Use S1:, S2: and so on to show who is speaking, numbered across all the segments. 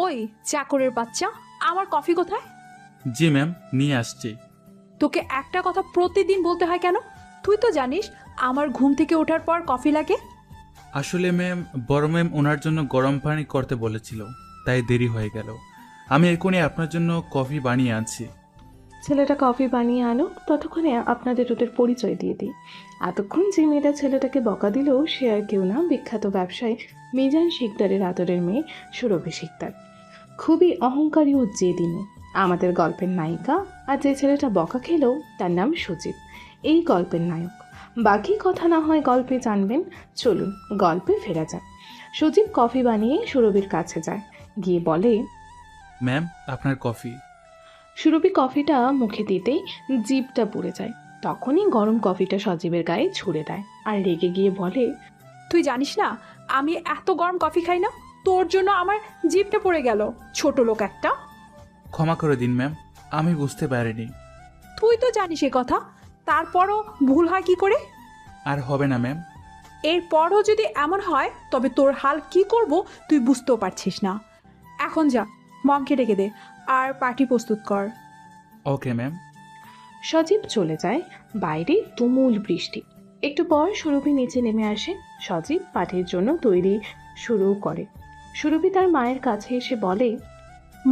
S1: ওই চাকরের বাচ্চা, আমার কফি কোথায়?
S2: জি ম্যাম, নিয়ে আসছি।
S1: তোকে একটা কথা প্রতিদিন বলতে হয় কেন? তুই তো জানিস আমার ঘুম থেকে ওঠার পর কফি লাগে।
S2: আসলে ম্যাম, বড় ম্যাম ওনার জন্য গরম পানি করতে বলেছিল, তাই দেরি হয়ে গেল। আমি এখনই আপনার জন্য কফি বানিয়ে আনছি।
S3: ছেলেটা কফি বানিয়ে আনুক, ততক্ষণে আপনাদের ওদের পরিচয় দিয়ে দিই। এতক্ষণ যে মেয়েটা ছেলেটাকে বকা দিল সে আর কেউ না, বিখ্যাত ব্যবসায়ী মিজান শিকদারের আদরের মেয়ে সুরভি শিকদার। খুবই অহংকারী ও জেদি মেয়ে। আমাদের গল্পের নায়িকা, আর যে ছেলেটা বকা খেলো তার নাম সুজিত, এই গল্পের নায়ক। বাকি কথা না হয় গল্পে জানবেন। চলুন গল্পে ফেরা যাক। সুজিত কফি বানিয়ে সুরভির কাছে যায়, গিয়ে বলে,
S2: ম্যাম, আপনার কফি।
S3: সুরভি কফিটা মুখে দিতেই জিভটা পুড়ে যায়। তখনই গরম কফিটা সজীবের গায়ে ছুঁড়ে দেয় আর রেগে গিয়ে বলে,
S1: তুই জানিস না আমি এত গরম কফি খাই না, তোর জন্য আমার জিভটা পড়ে গেল, ছোট লোক একটা।
S2: ক্ষমা করে দিন ম্যাম, আমি বুঝতে পারিনি।
S1: তুই তো জানিস এ কথা, তারপরও ভুল হয় কি করে?
S2: আর হবে না ম্যাম।
S1: এরপরও যদি এমন হয় তবে তোর হাল কি করব তুই বুঝতেও পারছিস না। এখন যা, মমকে ডেকে দে আর পার্টি প্রস্তুত কর।
S2: Okay ma'am.
S3: সজীব চলে যায়। বাইরে তুমুল বৃষ্টি। একটু পর সুরভি নিচে নেমে আসে। সজীব পাঠের জন্য তৈরি শুরু করে। সুরভি তার মায়ের কাছে এসে বলে,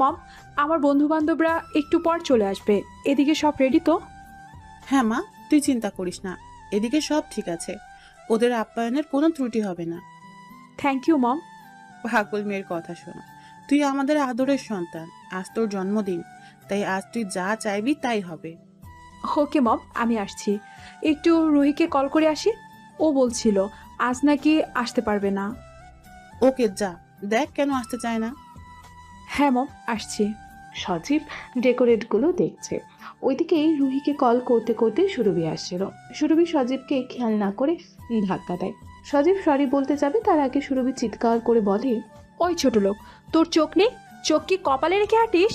S1: মম, আমার বন্ধু বান্ধবরা একটু পর চলে আসবে, এদিকে সব রেডি তো?
S4: হ্যাঁ মা, তুই চিন্তা করিস না, এদিকে সব ঠিক আছে। ওদের আপ্যায়নের কোনো ত্রুটি হবে না।
S1: Thank you ma'am.
S4: পাগল মেয়ের কথা শোনো, তুই আমাদের আদরের সন্তান। আজ তোর জন্মদিন, তাই আজ তুই যা চাইবি তাই হবে।
S1: ওকে মম, আমি আসছি। একটু রুহিকে কল করে আসি, ও বলছিল আজ নাকি আসতে পারবে না।
S4: ওকে যা, দেখ কেন আসতে চায় না।
S1: হ্যাঁ মম, আসছি।
S3: সজীব ডেকোরেটগুলো দেখছে। ওইদিকেই রুহিকে কল করতে করতে সুরভি আসছিল। সুরভি সজীবকে খেয়াল না করে ধাক্কা দেয়। সজীব সরি বলতে যাবে তার আগে সুরভি চিৎকার করে বলে,
S1: ওই ছোট লোক, তোর চোখ নেই? চোখ কি কপালে রেখে হাঁটিস?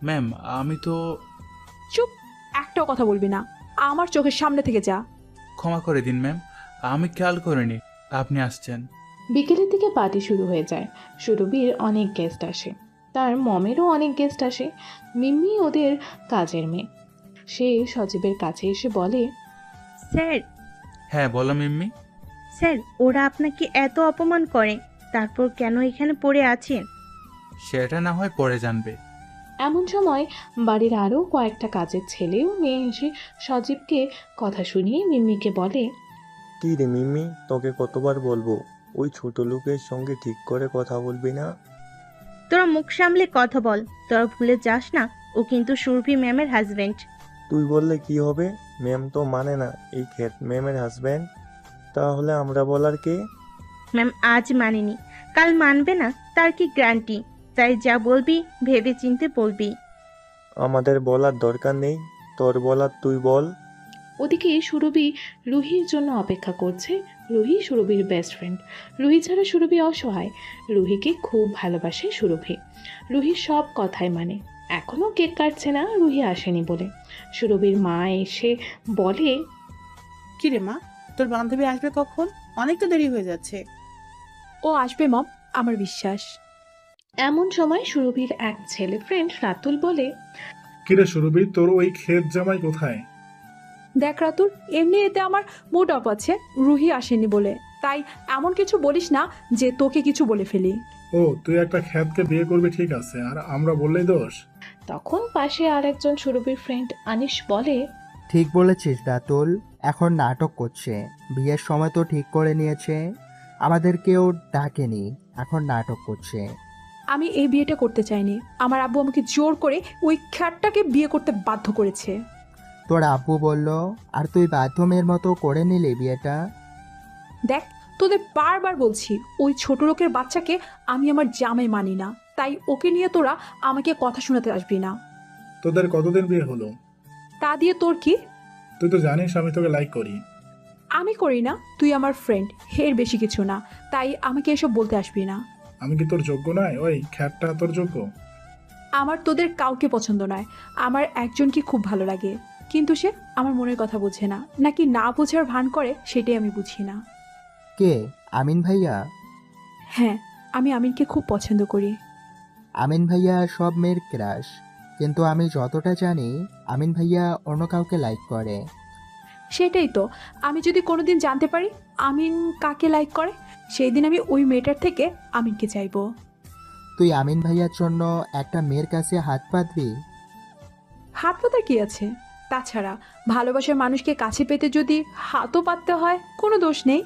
S2: ম্যাম, আমি তো।
S1: চুপ, একটাও কথা বলবি না, আমার চোখের সামনে থেকে যা।
S2: ক্ষমা করে দিন ম্যাম, আমি খেয়াল করিনি আপনি আসছেন।
S3: বিকেলের দিকে পার্টি শুরু হয়ে যায়। সুরভির অনেক গেস্ট আসে, তার মমেরও অনেক গেস্ট আসে। মিম্মি ওদের কাজের মেয়ে। সে সজীবের কাছে এসে বলে,
S5: স্যার,
S2: হ্যাঁ বলো মিম্মি।
S5: স্যার, ওরা আপনাকে এত অপমান করে, তারপর কেন এখানে পড়ে আছেন?
S2: সেটা না হয় পরে জানবে।
S3: এমন সময় বাড়ির আরও কয়েকটা কাজের ছেলেও মেয়ে এসে সজীবকে কথা শুনিয়ে মিম্মিকে বলে,
S6: কি রে মিম্মি, তোকে কতবার বলবো ওই ছোট লোকের সঙ্গে ঠিক করে কথা বলবি না?
S5: তোরা মুখ সামলে কথা বল। তোরা ভুলে যাস না, ও কিন্তু সুরভি ম্যামের হাজবেন্ড।
S6: তুই বললে কি হবে? ম্যাম তো মানে না এই ক্ষেত ম্যামের হাজব্যান্ড। তাহলে আমরা বলার কে?
S5: ম্যাম আজ মানেনি, কাল মানবে না তার কি গ্যারান্টি? তাই যা বলবি ভেবে চিন্তে বলবি।
S6: আমাদের বলার দরকার নেই, তোর বলার তুই বল।
S3: ওদিকে সুরভি রুহির জন্য অপেক্ষা করছে। রুহি সুরভির বেস্ট ফ্রেন্ড। রুহি ছাড়া সুরভি অসহায়। রুহিকে খুব ভালোবাসে সুরভি। রুহির সব কথাই মানে। এখনও কেক কাটছে না রুহি আসেনি বলে। সুরভির মা এসে বলে,
S4: কি রে মা, তোর বান্ধবী আসবে কখন? অনেক তো দেরি হয়ে যাচ্ছে।
S1: ও আসবে মম, আমার বিশ্বাস।
S3: এমন সময় সুরভির এক ছেলে ফ্রেন্ড রাতুল বলে,
S7: কিরে সুরভি, তোর ওই ক্ষেত জামাই কোথায়?
S1: দেখ রাতুল, এমনি এতে আমার মুড অফ আছে, রুহি আসেনি বলে। তাই এমন কিছু বলিস না যে তোকে কিছু বলে ফেলি।
S7: ও, তুই একটা ক্ষেতকে বিয়ে করবি ঠিক আছে, আর আমরা বললেই দোষ?
S3: তখন পাশে আর একজন সুরভির ফ্রেন্ড আনিশ বলে,
S8: ঠিক বলেছিস রাতুল, এখন নাটক করছে। বিয়ের সময় তো ঠিক করে নিয়েছে, আমাদেরকেও ডাকেনি, এখন নাটক করছে।
S1: আমি এই বিয়েটা করতে চাইনি, আমার আব্বু আমাকে জোর করে ওই খ্যাটটাকে বিয়ে করতে বাধ্য করেছে।
S8: তোর আব্বু বলল, আর তুই বাধ্যমের মতো করে নিলি বিয়েটা।
S1: দেখ, তোদের বারবার বলছি ওই ছোট লোকের বাচ্চাকে আমি আমার জামাই মানি না, তাই ওকে নিয়ে তোরা আমাকে কথা শোনাতে আসবি না।
S7: তোদের কতদিন বিয়ে হলো?
S1: তা দিয়ে তোর কি?
S7: তুই তো জানিস আমি তোকে লাইক করি।
S1: আমি করি না, তুই আমার ফ্রেন্ড, এর বেশি কিছু না, তাই আমাকে এসব বলতে আসবি না।
S7: আমি কি তোর যোগ্য নয়? ওই খ্যাতটা তোর যোগ্য?
S1: আমার তোদের কাউকে পছন্দ নয়, আমার একজনকে খুব ভালো লাগে, কিন্তু সে আমার মনের কথা বোঝে না, নাকি না বোঝার ভান করে সেটাই আমি বুঝি না।
S8: কে? আমিন ভাইয়া?
S1: হ্যাঁ, আমি আমিনকে খুব পছন্দ করি।
S8: আমিন ভাইয়া সব মেয়ের ক্রাশ, কিন্তু আমি যতটা জানি আমিন ভাইয়া অন্য কাউকে লাইক করে।
S1: সেটাই তো, আমি যদি কোনোদিন জানতে পারি আমিন কাকে লাইক করে, সেই দিন আমি ওই মেয়েটার থেকে আমিনকে চাইবো।
S8: তুই আমিন ভাইয়ার জন্য একটা মেয়ের কাছে হাত পাতবি?
S1: হাত পাতার কি আছে? তাছাড়া ভালোবাসার মানুষকে কাছে পেতে যদি হাতও পাততে হয়, কোনো দোষ নেই।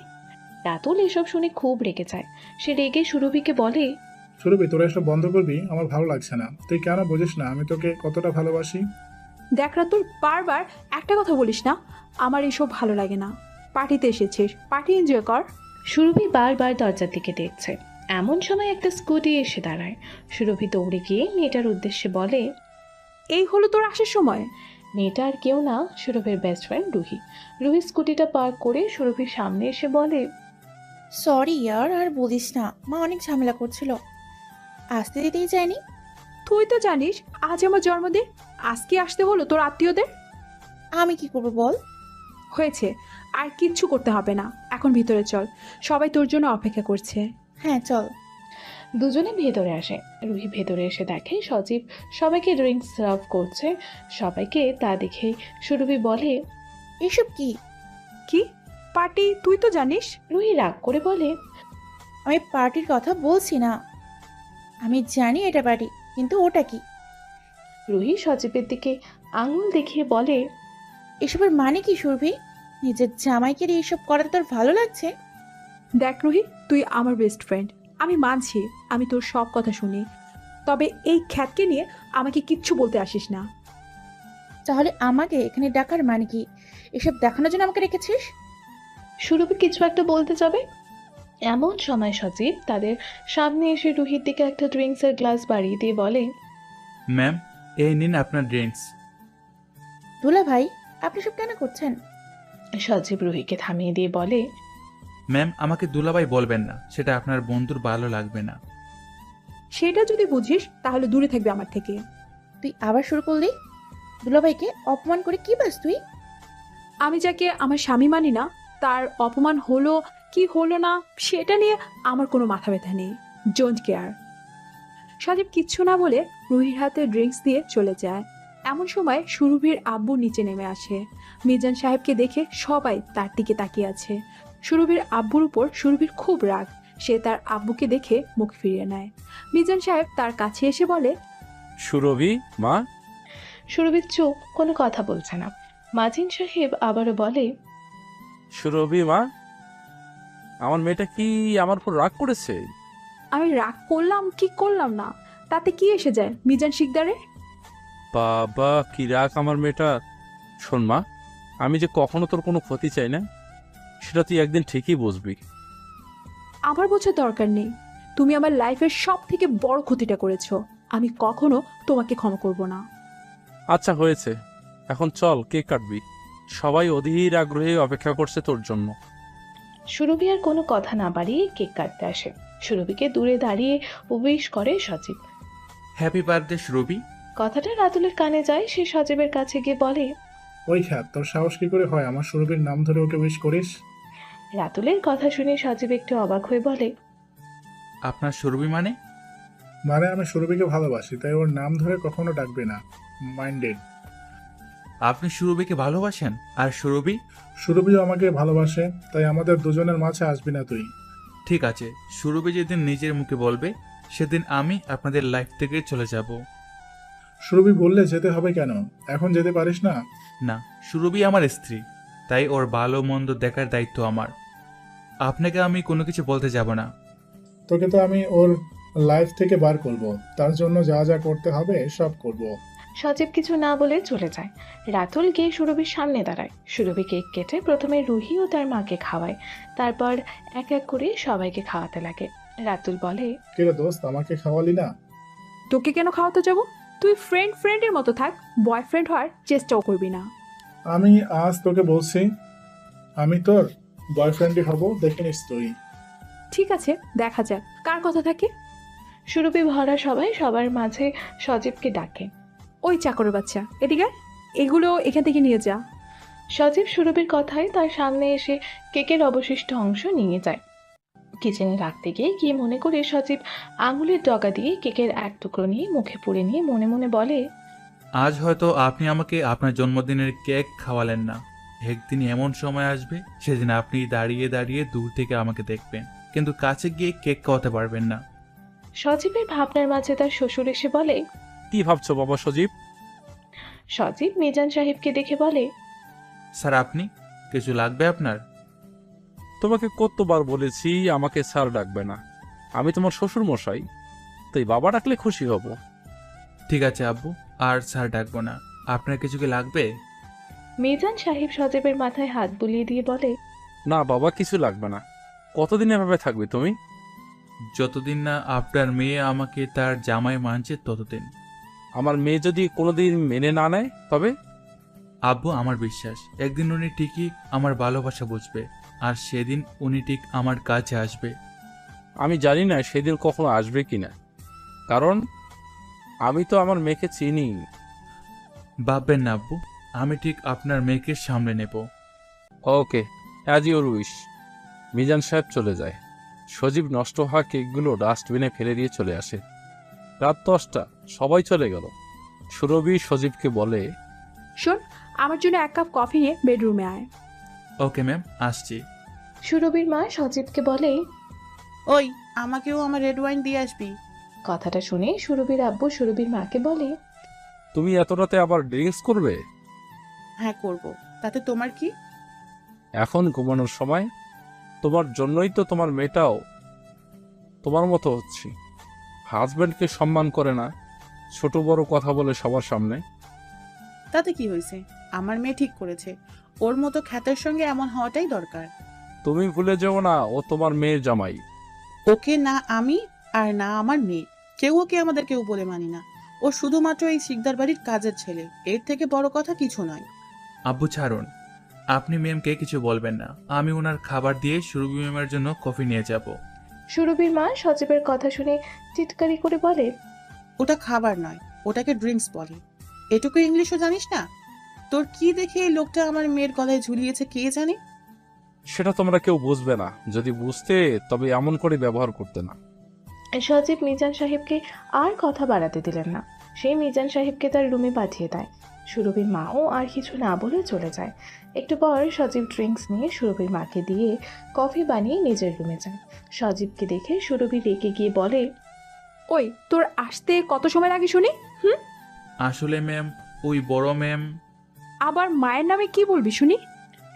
S3: রাতুল এসব শুনে খুব রেগে যায়। সে রেগে সুরভিকে বলে,
S7: সুরভি, তোরা এসব বন্ধ করবি, আমার ভালো লাগছে না। তুই কেন বুঝিস না আমি তোকে কতটা ভালোবাসি?
S1: দেখ রাতুল, বারবার একটা কথা বলিস না। আমার এসব ভালো লাগে না। পার্টিতে এসেছিস, পার্টি এনজয় কর।
S3: সুরভি বারবার দরজার দিকে দেখছে। এমন সময় একটা স্কুটি এসে দাঁড়ায়। সুরভি দৌড়ে গিয়ে মেয়েটার উদ্দেশ্যে বলে,
S1: এই হলো তোর আসার সময়?
S3: মেয়েটা আর কেউ না, সুরভির বেস্ট ফ্রেন্ড রুহি। রুহি স্কুটিটা পার্ক করে সুরভির সামনে এসে বলে,
S9: সরি ইয়ার, আর বলিস না, মা অনেক ঝামেলা করছিল, আসতে দিতেই যায়নি।
S1: তুই তো জানিস আজ আমার জন্মদিন, আজকে আসতে হলো তোর আত্মীয়দের।
S9: আমি কি করবো বল?
S1: হয়েছে, আর কিচ্ছু করতে হবে না, এখন ভিতরে চল, সবাই তোর জন্য অপেক্ষা করছে।
S9: হ্যাঁ চল।
S3: দুজনে ভেতরে আসে। রুহি ভেতরে এসে দেখে সজীব সবাইকে ড্রিঙ্কস সার্ভ করছে। সবাইকে তা দেখে সুরভি বলে,
S9: এসব কি?
S1: কি পার্টি? তুই তো জানিস।
S3: রুহি রাগ করে বলে,
S9: আমি পার্টির কথা বলছি না, আমি জানি এটা পার্টি, কিন্তু ওটা কি?
S3: রুহি সজীবের দিকে আঙুল দেখিয়ে বলে,
S9: এসবের মানে কি সুরভি? নিজের জামাইকে দিয়ে এসব করাতে তোর ভালো লাগছে?
S1: দেখ রুহি, তুই আমার বেস্ট ফ্রেন্ড, আমি মানছি আমি তোর সব কথা শুনি, তবে এই খ্যাতকে নিয়ে আমাকে কিচ্ছু বলতে আসিস না।
S9: তাহলে আমাকে এখানে ডাকার মানে কি? এসব দেখানোর জন্য আমাকে রেখেছিস?
S3: সুরভি কিছু একটা বলতে যাবে, এমন সময় সজীব তাদের সামনে এসে রুহির দিকে একটা ড্রিঙ্কসের গ্লাস বাড়িয়ে দিয়ে বলে,
S2: ম্যাম, এই নিন আপনার ড্রিঙ্কস।
S9: দুলা ভাই, আপনি সব কেন করছেন?
S3: সজীব রুহিকে থামিয়ে দিয়ে বলে,
S2: ম্যাম, আমাকে দুলাভাই বলবেন না, সেটা আপনার বন্ধুর ভালো লাগবে না।
S1: সেটা যদি বুঝিস তাহলে দূরে থাকবে আমার থেকে।
S9: তুই আবার শুরু করলি? দুলা ভাইকে অপমান করে কি বাস তুই?
S1: আমি যাকে আমার স্বামী মানি না, তার অপমান হলো কি হলো না সেটা নিয়ে আমার কোনো মাথা ব্যথা নেই। Don't care. সজীব কিচ্ছু না বলে রুহির হাতে ড্রিঙ্কস দিয়ে চলে যায়। এমন সময় সুরভির আব্বু নিচে নেমে আসে। মিজান সাহেবকে দেখে সবাই তার দিকে তাকিয়ে আছে। সুরভির আব্বুর উপর সুরভির খুব রাগ। সে তার আব্বুকে দেখে মুখ ফিরিয়ে নেয়। মিজান সাহেব তার কাছে এসে বলে,
S10: সুরভি মা।
S3: সুরভির চোখ কোনো কথা বলছে না। মাজিন সাহেব আবারও বলে,
S10: সুরভি মা, আমার মেয়েটা কি আমার উপর রাগ করেছে?
S1: আমি রাগ করলাম কি করলাম না তাতে কি এসে যায় মিজান শিকদারের?
S10: বাবা, কি রাগ আমার মেয়েটা। শোন মা, আমি যে কখনো তোর কোনো ক্ষতি চাই না, সেটা তুই একদিন ঠিকই বুঝবি।
S1: আমার বোঝার দরকার নেই। তুমি আমার লাইফের সব থেকে বড় ক্ষতিটা করেছো, আমি কখনো তোমাকে ক্ষমা করব না।
S10: আচ্ছা হয়েছে, এখন চল কেক কাটবি। সবাই অধীর আগ্রহে অপেক্ষা করছে তোর জন্য।
S3: সুরভি আর কোনো কথা না বাড়িয়ে কেক কাটতে আসে। সুরভিকে দূরে দাঁড়িয়ে উইশ করে সজীব।
S2: হ্যাপি বার্থডে সুরভি।
S3: কথাটা রাতুলের কানে যায়। সে সজীবের কাছে গিয়ে বলে,
S7: ওই খ্যাত, তোর সাহস কি করে হয় আমার সুরভির নাম ধরে ওকে উইশ করিস?
S3: রাতুলের কথা শুনে সজীব একটু অবাক হয়ে বলে,
S2: আপনার সুরভি মানে?
S7: মানে আমি সুরভিকে ভালোবাসি, তাই ওর নাম ধরে কখনো ডাকবে না। মাইন্ডেড।
S2: আপনি সুরভিকে ভালোবাসেন আর সুরভি?
S7: সুরভিও আমাকে ভালোবাসে, তাই আমাদের দুজনের মাঝে আসবি না তুই।
S2: ঠিক আছে, সুরভি যেদিন নিজের মুখে বলবে সেদিন আমি আপনাদের লাইফ থেকে চলে যাব।
S7: সুরভি বললে যেতে হবে কেন? এখন যেতে পারিস না?
S2: না, সুরভি আমার স্ত্রী, তাই ওর ভালো মন্দ দেখার দায়িত্ব আমার। আপনাকে আমি কোনো কিছু বলতে যাব না।
S7: তোকে তো আমি ওর লাইফ থেকে বার করব, তার জন্য যা যা করতে হবে সব করব।
S3: সজীব কিছু না বলে চলে যায়। রাতুল গিয়ে সুরভির সামনে দাঁড়ায়। সুরভি কেক কেটে প্রথমে রুহি ও তার মাকে খাওয়ায়, তারপর এক এক করে সবাইকে খাওয়াতে লাগে। রাতুল বলে,
S7: কিরে দোস্ত, আমাকে খাওয়ালি না?
S1: তোকে কেন খাওয়াতে যাব? তুই ফ্রেন্ডের মতো থাক, বয়ফ্রেন্ড হওয়ার চেষ্টাও করবি না।
S7: আমি আজ তোকে বলছি, আমি তোর বয়ফ্রেন্ডই হব, দেখে নিস তুই।
S1: ঠিক আছে, দেখা যাক কার কথা থাকে।
S3: সুরভি ভরা সবাই সবার মাঝে সজীবকে ডাকে।
S1: ওই চাকরের বাচ্চা, এদিকে আয়, এগুলো এখান থেকে নিয়ে যা।
S3: সজীব সুরভির কথায় তার সামনে এসে কেকের অবশিষ্ট অংশ নিয়ে যায়। কিচেনে রাখতে গিয়ে মনে করে সজীব আঙুলের ডগা দিয়ে কেকের এক টুকরো নিয়ে মুখে পুড়ে নিয়ে মনে মনে বলে,
S2: আজ হয়তো আপনি আমাকে আপনার জন্মদিনের কেক খাওয়ালেন না। একদিন এমন সময় আসবে সেদিন আপনি দাঁড়িয়ে দাঁড়িয়ে দূর থেকে আমাকে দেখবেন, কিন্তু কাছে গিয়ে কেক খাওয়াতে পারবেন না।
S3: সজীবের ভাবনার মাঝে তার শ্বশুর এসে বলে।
S10: কি ভাবছো বাবা সজীব?
S3: সজীব মিজান সাহেবকে দেখে বলে,
S2: স্যার আপনি কিছু লাগবে আপনার?
S10: তোমাকে কতবার বলেছি আমাকে স্যার ডাকবে না, আমি তোমার শ্বশুর মশাই, তাই বাবা ডাকলে খুশি হব।
S2: ঠিক আছে আব্বু, আর স্যার ডাকবো না। আপনার কিছু কি লাগবে?
S3: মিজান সাহেব সজীবের মাথায় হাত বুলিয়ে দিয়ে বলে,
S10: না বাবা, কিছু লাগবে না। কতদিন এভাবে থাকবে তুমি?
S2: যতদিন না আপনার মেয়ে আমাকে তার জামাই মানছে ততদিন।
S10: আমার মেয়ে যদি কোনোদিন মেনে না নেয় তবে?
S2: আব্বু আমার বিশ্বাস একদিন উনি ঠিকই আমার ভালোবাসা বুঝবে, আর সেদিন উনি ঠিক আমার কাছে আসবে।
S10: আমি জানি না সেদিন কখনো আসবে কিনা, কারণ আমি তো আমার মেয়েকে চিনি।
S2: ভাববেন না আব্বু, আমি ঠিক আপনার মেয়েকে সামলে নেব।
S10: ওকে, অ্যাজ ইউর উইশ। মিজান সাহেব চলে যায়। সজীব নষ্ট হওয়া কেকগুলো ডাস্টবিনে ফেলে দিয়ে চলে আসে। রাত 10টা, সবাই চলে গেল। সুরভি সজীবকে বলে,
S1: শোন, আমার জন্য 1 কাপ কফি নিয়ে বেডরুমে আয়।
S2: ওকে ম্যাম, আসছি।
S3: সুরভির মা সজীবকে বলে।
S4: ওই, আমাকেও আমার রেড ওয়াইন দিয়ে আসবি।
S3: কথাটা শুনে সুরভির আব্বু সুরভির মাকে বলে,
S10: তুমি এত রাতে আবার ড্রিঙ্কস করবে?
S4: হ্যাঁ করব, তাতে তোমার কি?
S10: এখন ঘুমানোর সময়। তোমার জন্যই তো তোমার মেয়েটাও তোমার মতো হচ্ছে। হাজব্যান্ডকে সম্মান করে না, ছোট বড় কথা বলে সবার সামনে।
S4: তাতে কি হয়েছে? আমার মেয়ে ঠিক করেছে, ওর মতো খ্যাতের সঙ্গে এমন হওয়াটাই দরকার।
S10: তুমি ভুলে যেও না, ও তোমার মেয়ের জামাই।
S4: ওকে না আমি আর না আমার মেয়ে, কেউ ওকে আমাদের কেউ বলে মানি না। ও শুধুমাত্র এই শিকদার বাড়ির কাজের ছেলে, এর থেকে বড় কথা কিছু নয়।
S2: আব্বু ছাড়ুন, আপনি ম্যামকে কিছু বলবেন না। আমি ওনার খাবার দিয়ে সুরভি ম্যামের জন্য কফি নিয়ে যাব।
S3: সুরভির মা সজীবের কথা শুনে চিৎকারি করে বলে,
S4: ওটা খাবার নয়, ওটাকে ড্রিঙ্কস বলে। এটুকু ইংলিশও জানিস না? তোর কি দেখে এই লোকটা আমার মেয়ের গলায় ঝুলিয়েছে কে জানে?
S10: সেটা তোমরা কেউ বুঝবে না, যদি বুঝতে তবে এমন করে ব্যবহার করতে না।
S3: সজীব মিজান সাহেবকে আর কথা বাড়াতে দিলেন না। সেই মিজান সাহেবকে তার রুমে পাঠিয়ে দেয়। সুরভির মাও আর কিছু না বলে চলে যায়। একটু পর সজীব ড্রিঙ্কস নিয়ে সুরভির মাকে দিয়ে কফি বানিয়ে নিজের রুমে যায়। সজীবকে দেখে সুরভি রেগে গিয়ে বলে,
S1: ওই, তোর আসতে কত সময় লাগে শুনি?
S2: আসলে ম্যাম, ওই বড় ম্যাম।
S1: আবার মায়ের নামে কি বলবি শুনি?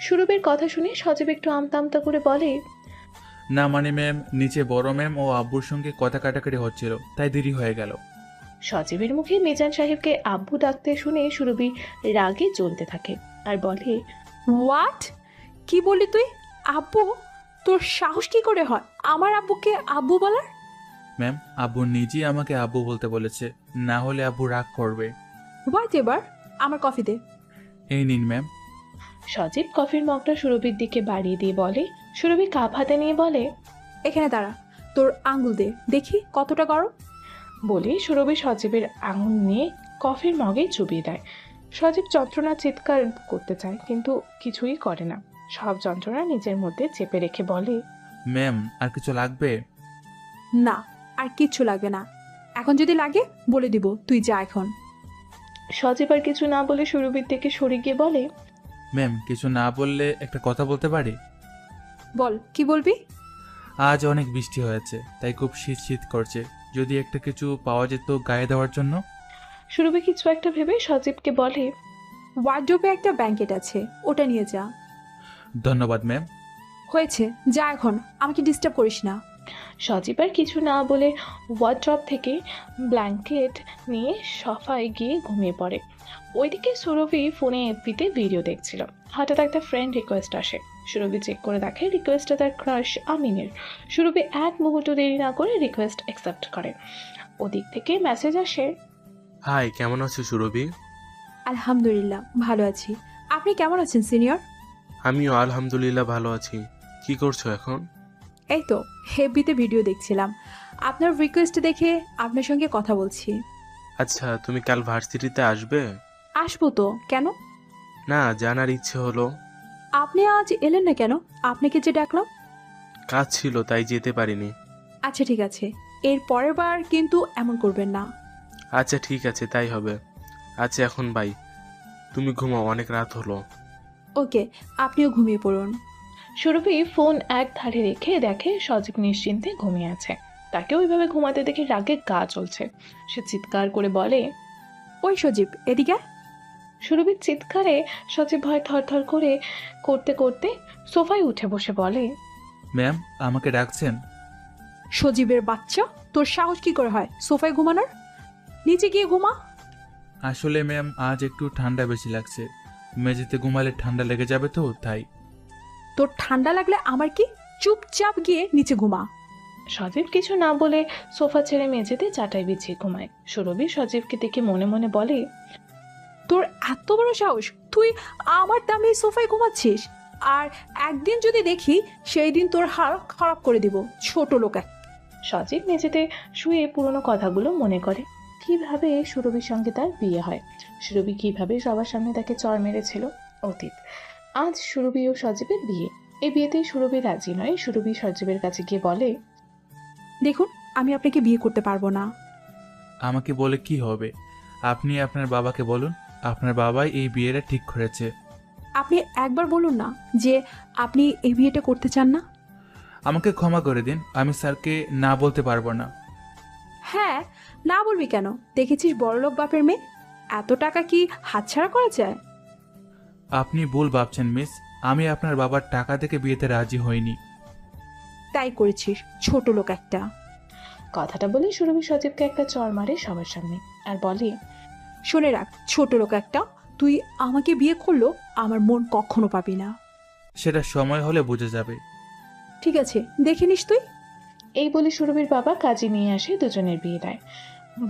S3: সুরভির কথা শুনে সজীব একটু আমতা আমতা করে বলে,
S2: না মানে ম্যাম, নিচে বড় ম্যাম ও আব্বুর সঙ্গে কথা কাটাকাটি হচ্ছিল, তাই দেরি হয়ে গেল।
S3: সজীবের মুখে মিজান সাহেবকে আব্বু ডাকতে শুনে সুরভি রাগে জ্বলতে থাকে আর বলে,
S1: হোয়াট? কি বললি তুই? আব্বু? তোর সাহস কি করে হয় আমার আব্বুকে আব্বু বলার?
S2: ম্যাম, আব্বু নিজেই আমাকে আব্বু বলতে বলেছে, না হলে আব্বু রাগ করবে।
S1: হোয়াট এবার? আমার কফি দে।
S2: এই নিন ম্যাম।
S3: সজীব কফির মগটা সুরভির দিকে বাড়িয়ে দিয়ে বলে। সুরভি কাপ হাতে নিয়ে বলে,
S1: এখানে দাঁড়া, তোর আঙ্গুল দে দেখি কতটা গরম।
S3: বলে সুরভি সজীবের আঙুল নিয়ে কফির মগে চুবিয়ে দেয়। সজীব যন্ত্রণা চিৎকার করতে চায়, কিন্তু কিছুই করে না। সব যন্ত্রণা নিজের মধ্যে চেপে রেখে বলে,
S2: ম্যাম, আর কিছু লাগবে?
S1: না, আর কিচ্ছু লাগবে না। এখন যদি লাগে বলে দিব, তুই যা এখন।
S3: সজীব আর কিছু না বলে সুরভির দিকে সরে গিয়ে বলে,
S2: ম্যাম, কিছু না বললে একটা কথা বলতে পারি?
S1: বল, কি বলবি?
S2: আজ অনেক বৃষ্টি হয়েছে, তাই খুব শীত শীত করছে। যদি একটা কিছু পাওয়া যেত গায়ে দেওয়ার জন্য।
S3: সুরভি কিছু একটা ভেবে সজীবকে বলে,
S1: ওয়ার্ড্রোবে একটা ব্ল্যাঙ্কেট আছে, ওটা নিয়ে যা।
S2: ধন্যবাদ ম্যাম।
S1: হয়েছে, যা এখন, আমাকে ডিস্টার্ব করিস না।
S3: সজীব আর কিছু না বলে ওয়ার্ড্রপ থেকে ব্ল্যাঙ্কেট নিয়ে সোফায় গিয়ে ঘুমিয়ে পড়ে। ওইদিকে সুরভি ফোনে এফবিতে ভিডিও দেখছিল। হঠাৎ একটা ফ্রেন্ড রিকোয়েস্ট আসে। সুরভি চেক করে দেখে রিকোয়েস্টটা তার ক্রাশ আমিনের। সুরভি এক মুহূর্ত দেরি না করে রিকোয়েস্ট অ্যাকসেপ্ট করে। ওদিক থেকে মেসেজ আসে,
S11: হাই, কেমন আছো সুরভি?
S1: আলহামদুলিল্লাহ ভালো আছি। আপনি কেমন আছেন সিনিয়র?
S11: আমিও আলহামদুলিল্লাহ ভালো আছি। কি করছো এখন?
S1: এই তো হেবিতে ভিডিও দেখছিলাম, আপনার রিকোয়েস্ট দেখে আপনার সঙ্গে কথা বলছি।
S11: আচ্ছা, তুমি কাল ভার্সিটিতে আসবে?
S1: আসবো তো, কেন?
S11: না, জানার ইচ্ছে হলো।
S1: আপনি আজ এলেন না কেন? আপনাকে যে ডাকলাম।
S11: কাজ ছিল তাই যেতে পারিনি।
S1: আচ্ছা ঠিক আছে, এর পরের বার কিন্তু এমন করবেন না।
S11: আচ্ছা ঠিক আছে, তাই হবে। আচ্ছা এখন বাই, তুমি ঘুমাও, অনেক রাত হলো।
S1: ওকে, আপনিও ঘুমিয়ে পড়ুন।
S3: সুরভি ফোন এক ধারে রেখে দেখে সজীব নিশ্চিন্তে ঘুমিয়ে আছে। তাকে ওইভাবে ঘুমাতে দেখে রাগে গা চলছে। সে চিৎকার করে বলে,
S1: ওই সজীব, এদিকে।
S3: সুরভির চিৎকারে সজীব ভয় থরথর করে করতে করতে সোফায় উঠে বসে বলে,
S2: ম্যাম, আমাকে ডাকছেন?
S1: সজীবের বাচ্চা, তোর সাহস কি করে হয় সোফায় ঘুমানোর? নিচে গিয়ে ঘুমা।
S2: আসলে ম্যাম, আজ একটু ঠান্ডা বেশি লাগছে। মেঝেতে ঘুমালে ঠান্ডা লেগে যাবে তো তাই।
S1: তোর ঠান্ডা লাগলে আমার কি, চুপচাপ গিয়ে নিচে ঘুমা।
S3: সজীব কিছু না বলে সোফা ছেড়ে মেঝেতে চাটাই বিছিয়ে ঘুমায়। সুরভি সজীবকে দেখে মনে মনে বলে,
S1: তোর এত বড় সাহস, তুই আমার দামি সোফায় ঘুমাচ্ছিস? আর একদিন যদি দেখি, সেই দিন তোর হাড় খারাপ করে দিব, ছোট লোক এক।
S3: সজীব মেঝেতে শুয়ে পুরনো কথাগুলো মনে করে। কিভাবে সুরভির সঙ্গে তার বিয়ে হয়, সুরভি কিভাবে সবার সামনে তাকে চড় মেরেছিল, অতীত। আজ সুরভি ও সজীবের বিয়ে। এই বিয়েতে সুরভি রাজি নয়। সুরভি সজীবের কাছে গিয়ে বলে,
S1: দেখুন, আমি আপনাকে বিয়ে করতে পারবো না।
S2: আমাকে বলে কি হবে? আপনি আপনার বাবাকে বলুন, আপনার বাবাই এই বিয়েটা ঠিক করেছে।
S1: আপনি একবার বলুন না যে আপনি এই বিয়েটা করতে চান না।
S2: আমাকে ক্ষমা করে দিন, আমি স্যারকে না বলতে পারবো না।
S1: হ্যাঁ, না বলবি কেন? দেখেছিস বড়লোক বাপের মেয়ে, এত টাকা কি হাতছাড়া করা যায়?
S2: আপনি ভুল ভাবছেন মিস, আমি আপনার বাবার টাকা থেকে বিয়েতে রাজি হইনি।
S1: তাই করেছিস, ছোট লোক একটা।
S3: কথাটা বলে সুরভি সজীবকে একটা চড় মারে সবার সামনে আর বলে,
S1: শুনে রাখ ছোট লোক একটা, তুই আমাকে বিয়ে করলো আমার মন কখনো পাবি না।
S2: সেটা সময় হলে বুঝে যাবে।
S1: ঠিক আছে, দেখে নিস তুই।
S3: এই বলে সুরভির বাবা কাজে নিয়ে আসে, দুজনের বিয়ে দেয়।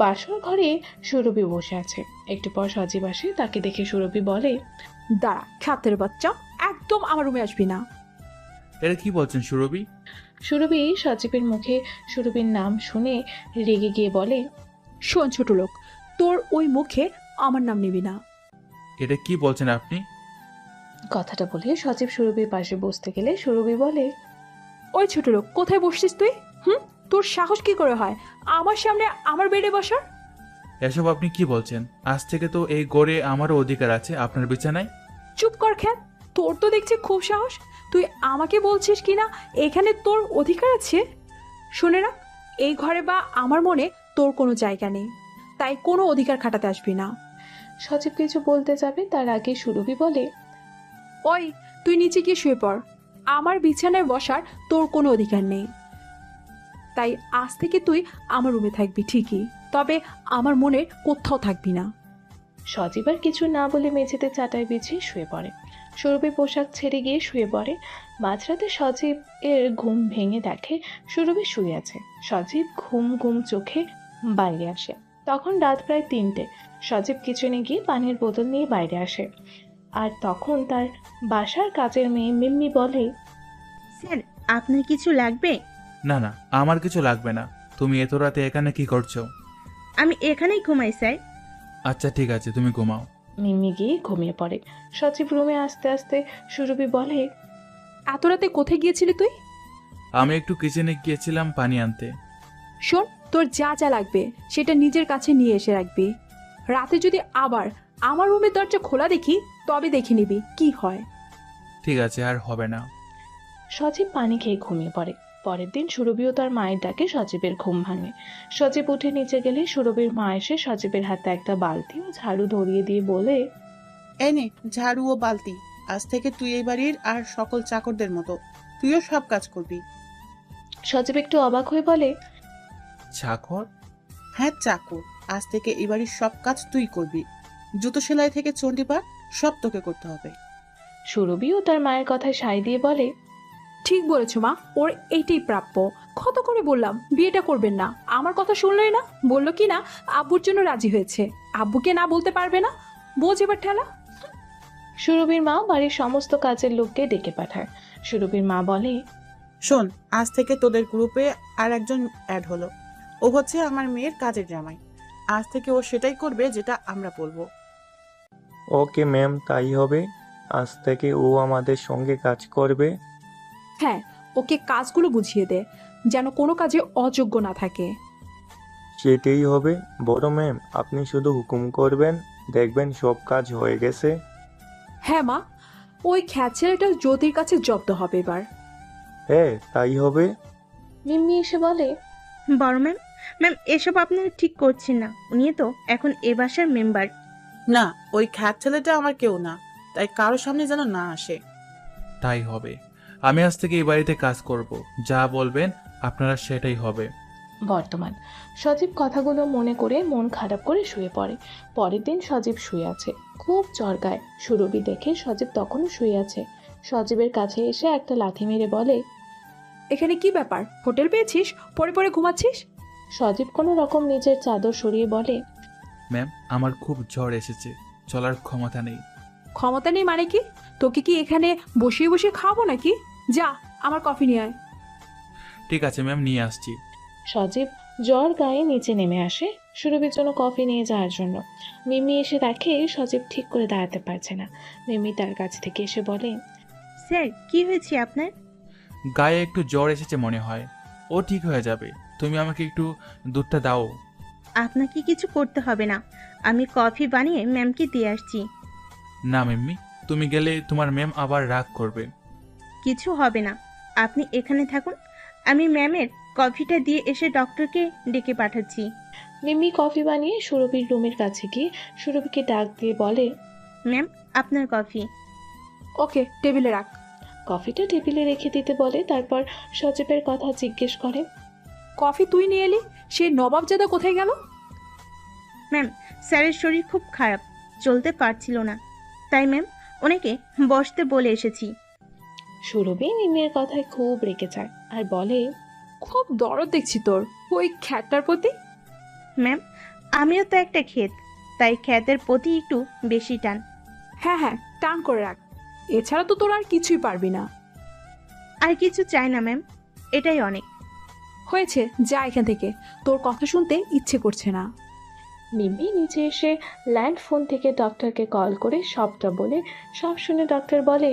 S3: বাসর ঘরে সুরভি বসে আছে। একটু পর সজীব আসে। তাকে দেখে সুরভি বলে,
S1: দাঁড়া খাতের বাচ্চা, একদম আমার রুমে আসবি না।
S2: এটা কি বলছেন সুরভি?
S3: সুরভি সজীবের মুখে সুরভির নাম শুনে রেগে গিয়ে বলে,
S1: শোন ছোট লোক, তোর ওই মুখে আমার নাম নিবি না।
S2: এটা কি বলছেন আপনি?
S3: কথাটা বলে সজীব সুরভির পাশে বসতে গেলে সুরভি বলে,
S1: ওই ছোট লোক, কোথায় বসছিস তুই? তোর সাহস কি করে হয় আমার সামনে আমার বেডে বসার?
S2: এসব আপনি কি বলছেন? আজ থেকে তো এই গড়ে আমারও অধিকার আছে আপনার বিছানায়।
S1: চুপ কর খ্যাত, তোর তো দেখছি খুব সাহস। তুই আমাকে বলছিস কিনা এখানে তোর অধিকার আছে? শুনে না, এই ঘরে বা আমার মনে তোর কোনো জায়গা নেই, তাই কোনো অধিকার খাটাতে আসবি না।
S3: সজীব কিছু বলতে যাবে তার আগে সুরভি বলে,
S1: ওই তুই নিচে গিয়ে শুয়ে পড়, আমার বিছানায় বসার তোর কোনো অধিকার নেই। তাই আজ থেকে তুই আমার রুমে থাকবি ঠিকই, তবে আমার মনে কোথাও থাকবি না।
S3: সজীব আর কিছু না বলে মেঝেতে চাটাই বিছিয়ে শুয়ে পড়ে। সুরভি পোশাক ছেড়ে গিয়ে শুয়ে পড়ে। মাঝরাতে সজীব এর ঘুম ভেঙে দেখে সুরভি শুয়ে আছে। সজীব ঘুম ঘুম চোখে বাইরে আসে। তখন রাত প্রায় 3টে। সজীব কিচেনে গিয়ে পানির বোতল নিয়ে বাইরে আসে। আর তখন তার বাসার কাজের মেয়ে মিম্মি বলে,
S5: স্যার, আপনার কিছু লাগবে?
S2: না না, আমার কিছু লাগবে না। তুমি এত রাতে এখানে কি করছো?
S5: আমি এখানেই ঘুমাই স্যার।
S2: আচ্ছা ঠিক আছে, তুমি ঘুমাও।
S3: মিম্মি গিয়ে ঘুমিয়ে পড়ে। সজীব রুমে আসতে আসতে সুরভি বলে,
S1: এত রাতে কোথায় গিয়েছিলি তুই?
S2: আমি একটু কিচেনে গিয়েছিলাম পানি আনতে।
S1: শোন, তোর যা যা লাগবে সেটা নিজের কাছে নিয়ে এসে রাখবি। রাতে যদি আবার আমার রুমের দরজা খোলা দেখি, তবে দেখে নিবি কি হয়।
S2: ঠিক আছে, আর হবে না।
S3: সজীব পানি খেয়ে ঘুমিয়ে পড়ে। পরের দিন সুরভিও তার মায়ের ডাকে সজীবের ঘুম ভাঙে। সজীব উঠে নিচে গেলে সুরভির মা এসে সজীবের হাতে একটা বালতি ও ঝাড়ু ধরিয়ে দিয়ে বলে,
S4: এনে ঝাড়ু ও বালতি, আজ থেকে তুই এই বাড়ির আর সকল চাকরদের মতো তুইও সব কাজ করবি।
S3: সজীব একটু অবাক হয়ে বলে,
S2: চাকর?
S4: হ্যাঁ চাকর, আজ থেকে এই বাড়ির সব কাজ তুই করবি। জুতো সেলাই থেকে চণ্ডীপাঠ সব তোকে করতে হবে।
S3: সুরভিও তার মায়ের কথায় সায় দিয়ে বলে,
S1: ঠিক বলেছো মা, ওর এইটাই প্রাপ্য। কত করে বললাম বিয়েটা করবেন না, আমার কথা শুনলই না। বললো কি না আব্বুর জন্য রাজি হয়েছে, আব্বুকে না বলতে পারবে না। বোঝ এবার ঠেলা।
S3: সুরভির মা বাড়ির সমস্ত কাজের লোককে ডেকে পাঠায়। সুরভির মা বলে,
S4: শোন, আজ থেকে তোদের গ্রুপে আর একজন অ্যাড হলো। ও হচ্ছে আমার মেয়ের কাজের জামাই। আজ থেকে ও সেটাই করবে যেটা আমরা বলবো।
S6: ওকে ম্যাম, তাই হবে। আজ থেকে ও আমাদের সঙ্গে কাজ করবে।
S1: হ্যাঁ, ওকে কাজগুলো বুঝিয়ে দে, যেন কোনো কাজে অযোগ্য না থাকে।
S6: সেটাই হবে বড় ম্যাম, আপনি শুধু হুকুম করবেন, দেখবেন সব কাজ হয়ে গেছে।
S1: হ্যাঁ মা, ওই খ্যাত ছেলেটা জ্যোতির কাছে জব্দ হবে এবার।
S6: হ্যাঁ তাই হবে।
S3: মিম্মি এসে বলে,
S5: বড় ম্যাম, ম্যাম এসব আপনারা ঠিক করছেন না। উনি তো এখন এ বাসার মেম্বার।
S4: না, ওই খ্যাত ছেলেটা আমার কেউ না, তাই কারোর সামনে যেন না আসে।
S2: তাই হবে। আমি আজ থেকে এই বাড়িতে কাজ করব, যা বলবেন আপনারা সেটাই হবে।
S3: বর্তমান সজীব কথাগুলো মনে করে মন খারাপ করে শুয়ে পড়ে। পরের দিন সজীব শুয়ে আছে, খুব জ্বর গায়। সুরভি দেখে সজীব তখনও শুয়ে আছে। সজীবের কাছে এসে একটা লাথি মেরে বলে,
S1: এখানে কি ব্যাপার? হোটেল পেয়েছিস, পরে পরে ঘুমাচ্ছিস?
S3: সজীব কোনো রকম নিজের চাদর সরিয়ে বলে,
S2: ম্যাম, আমার খুব জ্বর এসেছে, চলার ক্ষমতা নেই।
S1: ক্ষমতা নেই মানে কি? তোকে কি এখানে বসিয়ে বসিয়ে খাওয়াবো নাকি? যা, আমার কফি নিয়ে আয়।
S2: ঠিক আছে ম্যাম, নিয়ে আসছি।
S3: সজীব জ্বর গায়ে নিচে নেমে আসে সুরভির জন্য কফি নিয়ে যাওয়ার জন্য। মিমি এসে দেখে সজীব ঠিক করে দাঁড়াতে পারছে না। মিমি তার কাছ থেকে এসে বলে,
S5: স্যার কি হয়েছে আপনার?
S2: গায়ে একটু জ্বর এসেছে মনে হয়, ও ঠিক হয়ে যাবে। তুমি আমাকে একটু দুধটা দাও।
S5: আপনাকে কিছু করতে হবে না, আমি কফি বানিয়ে ম্যামকে দিয়ে আসছি।
S2: না মিম্মি, তুমি গেলে তোমার ম্যাম আবার রাগ করবে।
S5: কিছু হবে না, আপনি এখানে থাকুন। আমি ম্যামের কফিটা দিয়ে এসে ডক্টরকে ডেকে পাঠাচ্ছি।
S3: মিমি কফি বানিয়ে সুরভির রুমের কাছে গিয়ে সুরভিকে ডাক দিয়ে বলে,
S5: ম্যাম আপনার কফি।
S1: ওকে, টেবিলে রাখ।
S3: কফিটা টেবিলে রেখে দিতে বলে। তারপর সজীবের কথা জিজ্ঞেস করে,
S1: কফি তুই নিয়ে এলি, সে নবাবজাদা কোথায় গেল?
S5: ম্যাম স্যারের শরীর খুব খারাপ, চলতে পারছিল না, তাই ম্যাম ওনাকে বসতে বলে এসেছি।
S3: সুরভি মিমির কথায় খুব রেগে যায় আর বলে,
S1: খুব দরদ দেখছি তোর ওই খ্যাটটার প্রতি।
S5: ম্যাম আমিও তো একটা ক্ষেত, তাই ক্ষেতের প্রতি একটু বেশি টান।
S1: হ্যাঁ হ্যাঁ, টান করে রাখ, এছাড়া তো তোর আর কিছুই পারবি না।
S5: আর কিছু চাই না ম্যাম, এটাই অনেক।
S1: হয়েছে, যা এখান থেকে, তোর কথা শুনতে ইচ্ছে করছে না।
S3: মিমি নিচে এসে ল্যান্ড ফোন থেকে ডক্টরকে কল করে সবটা বলে। সব শুনে ডক্টর বলে,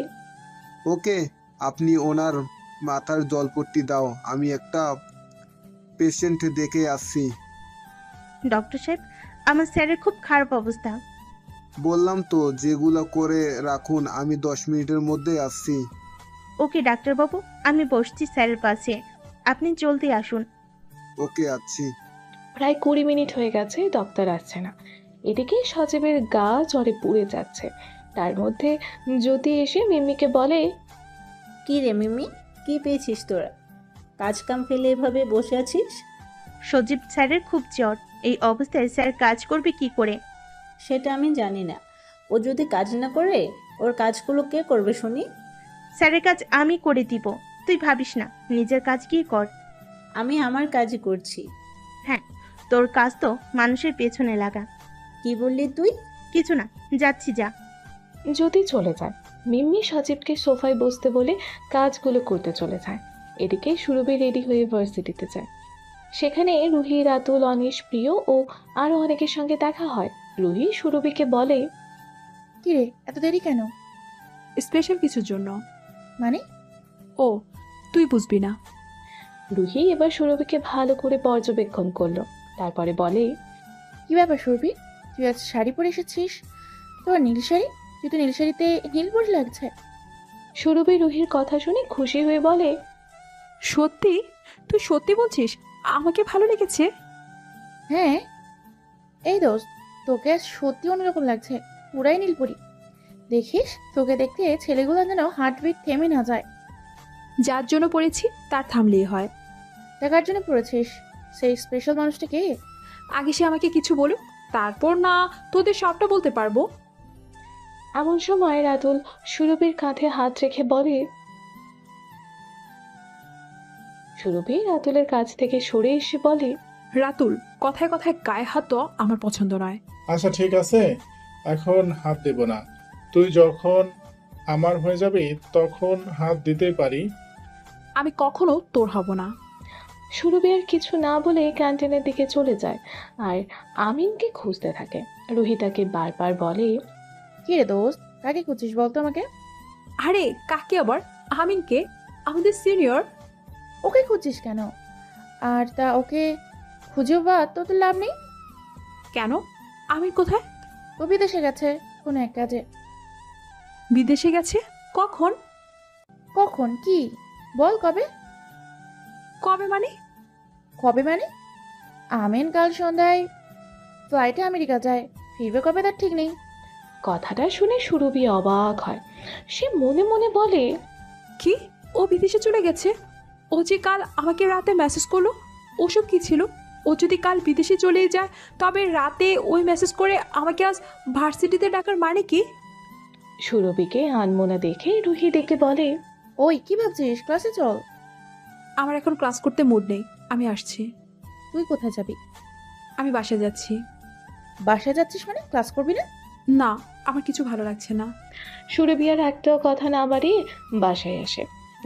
S12: ওকে, আপনি ওনার মাথার জলপট্টি দাও, আমি একটা পেশেন্ট দেখে আসছি।
S5: ডক্টর সাহেব, আমার স্যারের খুব খারাপ অবস্থা।
S12: বললাম তো যেগুলো করে রাখুন, আমি 10 মিনিটের মধ্যে আসছি।
S5: ওকে ডাক্তারবাবু, আমি বসছি স্যারের পাশে, আপনি জলদি আসুন।
S12: ওকে, আসছি।
S3: প্রায় 20 মিনিট হয়ে গেছে, ডক্টর আসছে না। এদিকে সজীবের গা জ্বরে পুড়ে যাচ্ছে। তার মধ্যে জ্যোতি এসে মিমিকে বলে,
S13: কি রে মিমি, কি পেয়েছিস তোরা? কাজ কাম ফেলে এভাবে বসে আছিস?
S5: সজীব স্যারের খুব জ্বর, এই অবস্থায় স্যার কাজ করবে কি করে?
S13: সেটা আমি জানি না, ও যদি কাজ না করে ওর কাজগুলো কে করবে শুনি?
S5: স্যারের কাজ আমি করে দিব, তুই ভাবিস না, নিজের কাজ কি কর।
S13: আমি আমার কাজই করছি।
S5: হ্যাঁ, তোর কাজ তো মানুষের পেছনে লাগা।
S13: কি বললি তুই?
S5: কিছু না, যাচ্ছি, যা।
S3: জ্যোতি চলে যায়। মিম্মি সজীবকে সোফায় বসতে বলে কাজগুলো করতে চলে যায়। এদিকে সুরভি রেডি হয়ে ভার্সিটিতে যায়। সেখানে রুহি, রাতুল, অনিশ, প্রিয় ও আরো অনেকের সঙ্গে দেখা হয়। রুহি সুরভিকে বলে,
S9: কি রে, এত দেরি কেন?
S1: স্পেশাল কিছুর জন্য।
S9: মানে?
S1: ও, তুই বুঝবি না।
S3: রুহি এবার সুরভিকে ভালো করে পর্যবেক্ষণ করলো। তারপরে বলে,
S9: কি ব্যাপার সুরভি, তুই আজ শাড়ি পরে এসেছিস? তোর নীল শাড়ি, তুই তো নীল শাড়িতে নীল পরে লাগছে।
S3: সুরভি রুহির কথা শুনে খুশি হয়ে বলে,
S1: সত্যি? তুই সত্যি বলছিস আমাকে ভালো লেগেছে?
S9: হ্যাঁ, এই দোস্ত, তোকে আজ সত্যি অন্যরকম লাগছে, পুরাই নীলপরি। দেখিস, তোকে দেখতে ছেলেগুলো যেন হার্টবিট থেমে না যায়।
S1: যার জন্য পড়েছি তার থামলেই হয়।
S9: দেখার জন্য পড়েছিস? সেই স্পেশাল মানুষটা কে?
S1: আগে সে আমাকে কিছু বলুক, তারপর না তোদের সবটা বলতে পারবো।
S3: এমন সময় রাতুল সুরভির কাঁধে হাত রেখে বলে, সুরভি রাতুলের কাছ থেকে সরে এসে বলে,
S1: রাতুল, কথায় কথায় গায়ে হাত দেওয়া আমার পছন্দ নয়।
S7: আচ্ছা ঠিক আছে, এখন হাত দেব না। তুই যখন আমার হয়ে যাবি তখন হাত দিতেই পারি।
S1: আমি কখনো তোর হব না।
S3: সুরভি আর কিছু না বলে ক্যান্টিনের দিকে চলে যায় আর আমিনকে খুঁজতে থাকে। রুহি তাকে বারবার বলে,
S9: কি রে দোস্ত, কাকে খুঁজছিস বলতো আমাকে?
S1: আরে কাকে আবার? আমিনকে? আমাদের সিনিয়র।
S9: ওকে খুঁজছিস কেন? আর তা ওকে খুঁজেও বা তো তোর লাভ নেই।
S1: কেন? আমির কোথায়?
S9: ও বিদেশে গেছে কোনো এক কাজে।
S1: বিদেশে গেছে? কখন?
S9: কখন কি বল? কবে?
S1: কবে মানে?
S9: কবে মানে আমিন কাল সন্ধ্যায় ফ্লাইটে আমেরিকা যায়, ফিরবে কবে তার ঠিক নেই।
S3: কথাটা শুনে সুরভি অবাক হয়। সে মনে মনে বলে,
S1: কি? ও বিদেশে চলে গেছে? ও যে কাল আমাকে রাতে মেসেজ করলো, ওসব কি ছিল? ও যদি কাল বিদেশে চলে যায় তবে রাতে ওই মেসেজ করে আমাকে আজ ভার্সিটিতে ডাকার মানে কি?
S3: সুরভিকে আনমোনা দেখে রুহি ডেকে বলে,
S9: ওই কি ভাবছিস? ক্লাসে চল।
S1: আমার এখন ক্লাস করতে মুড নেই, আমি আসছি।
S9: তুই কোথায় যাবি?
S1: আমি বাসায় যাচ্ছি।
S9: বাসায় যাচ্ছিস মানে ক্লাস করবি না?
S1: না, আমার কিছু ভালো লাগছে না।
S3: সুরভি আর একটাও কথা না বাড়িয়ে বাসায় আসে।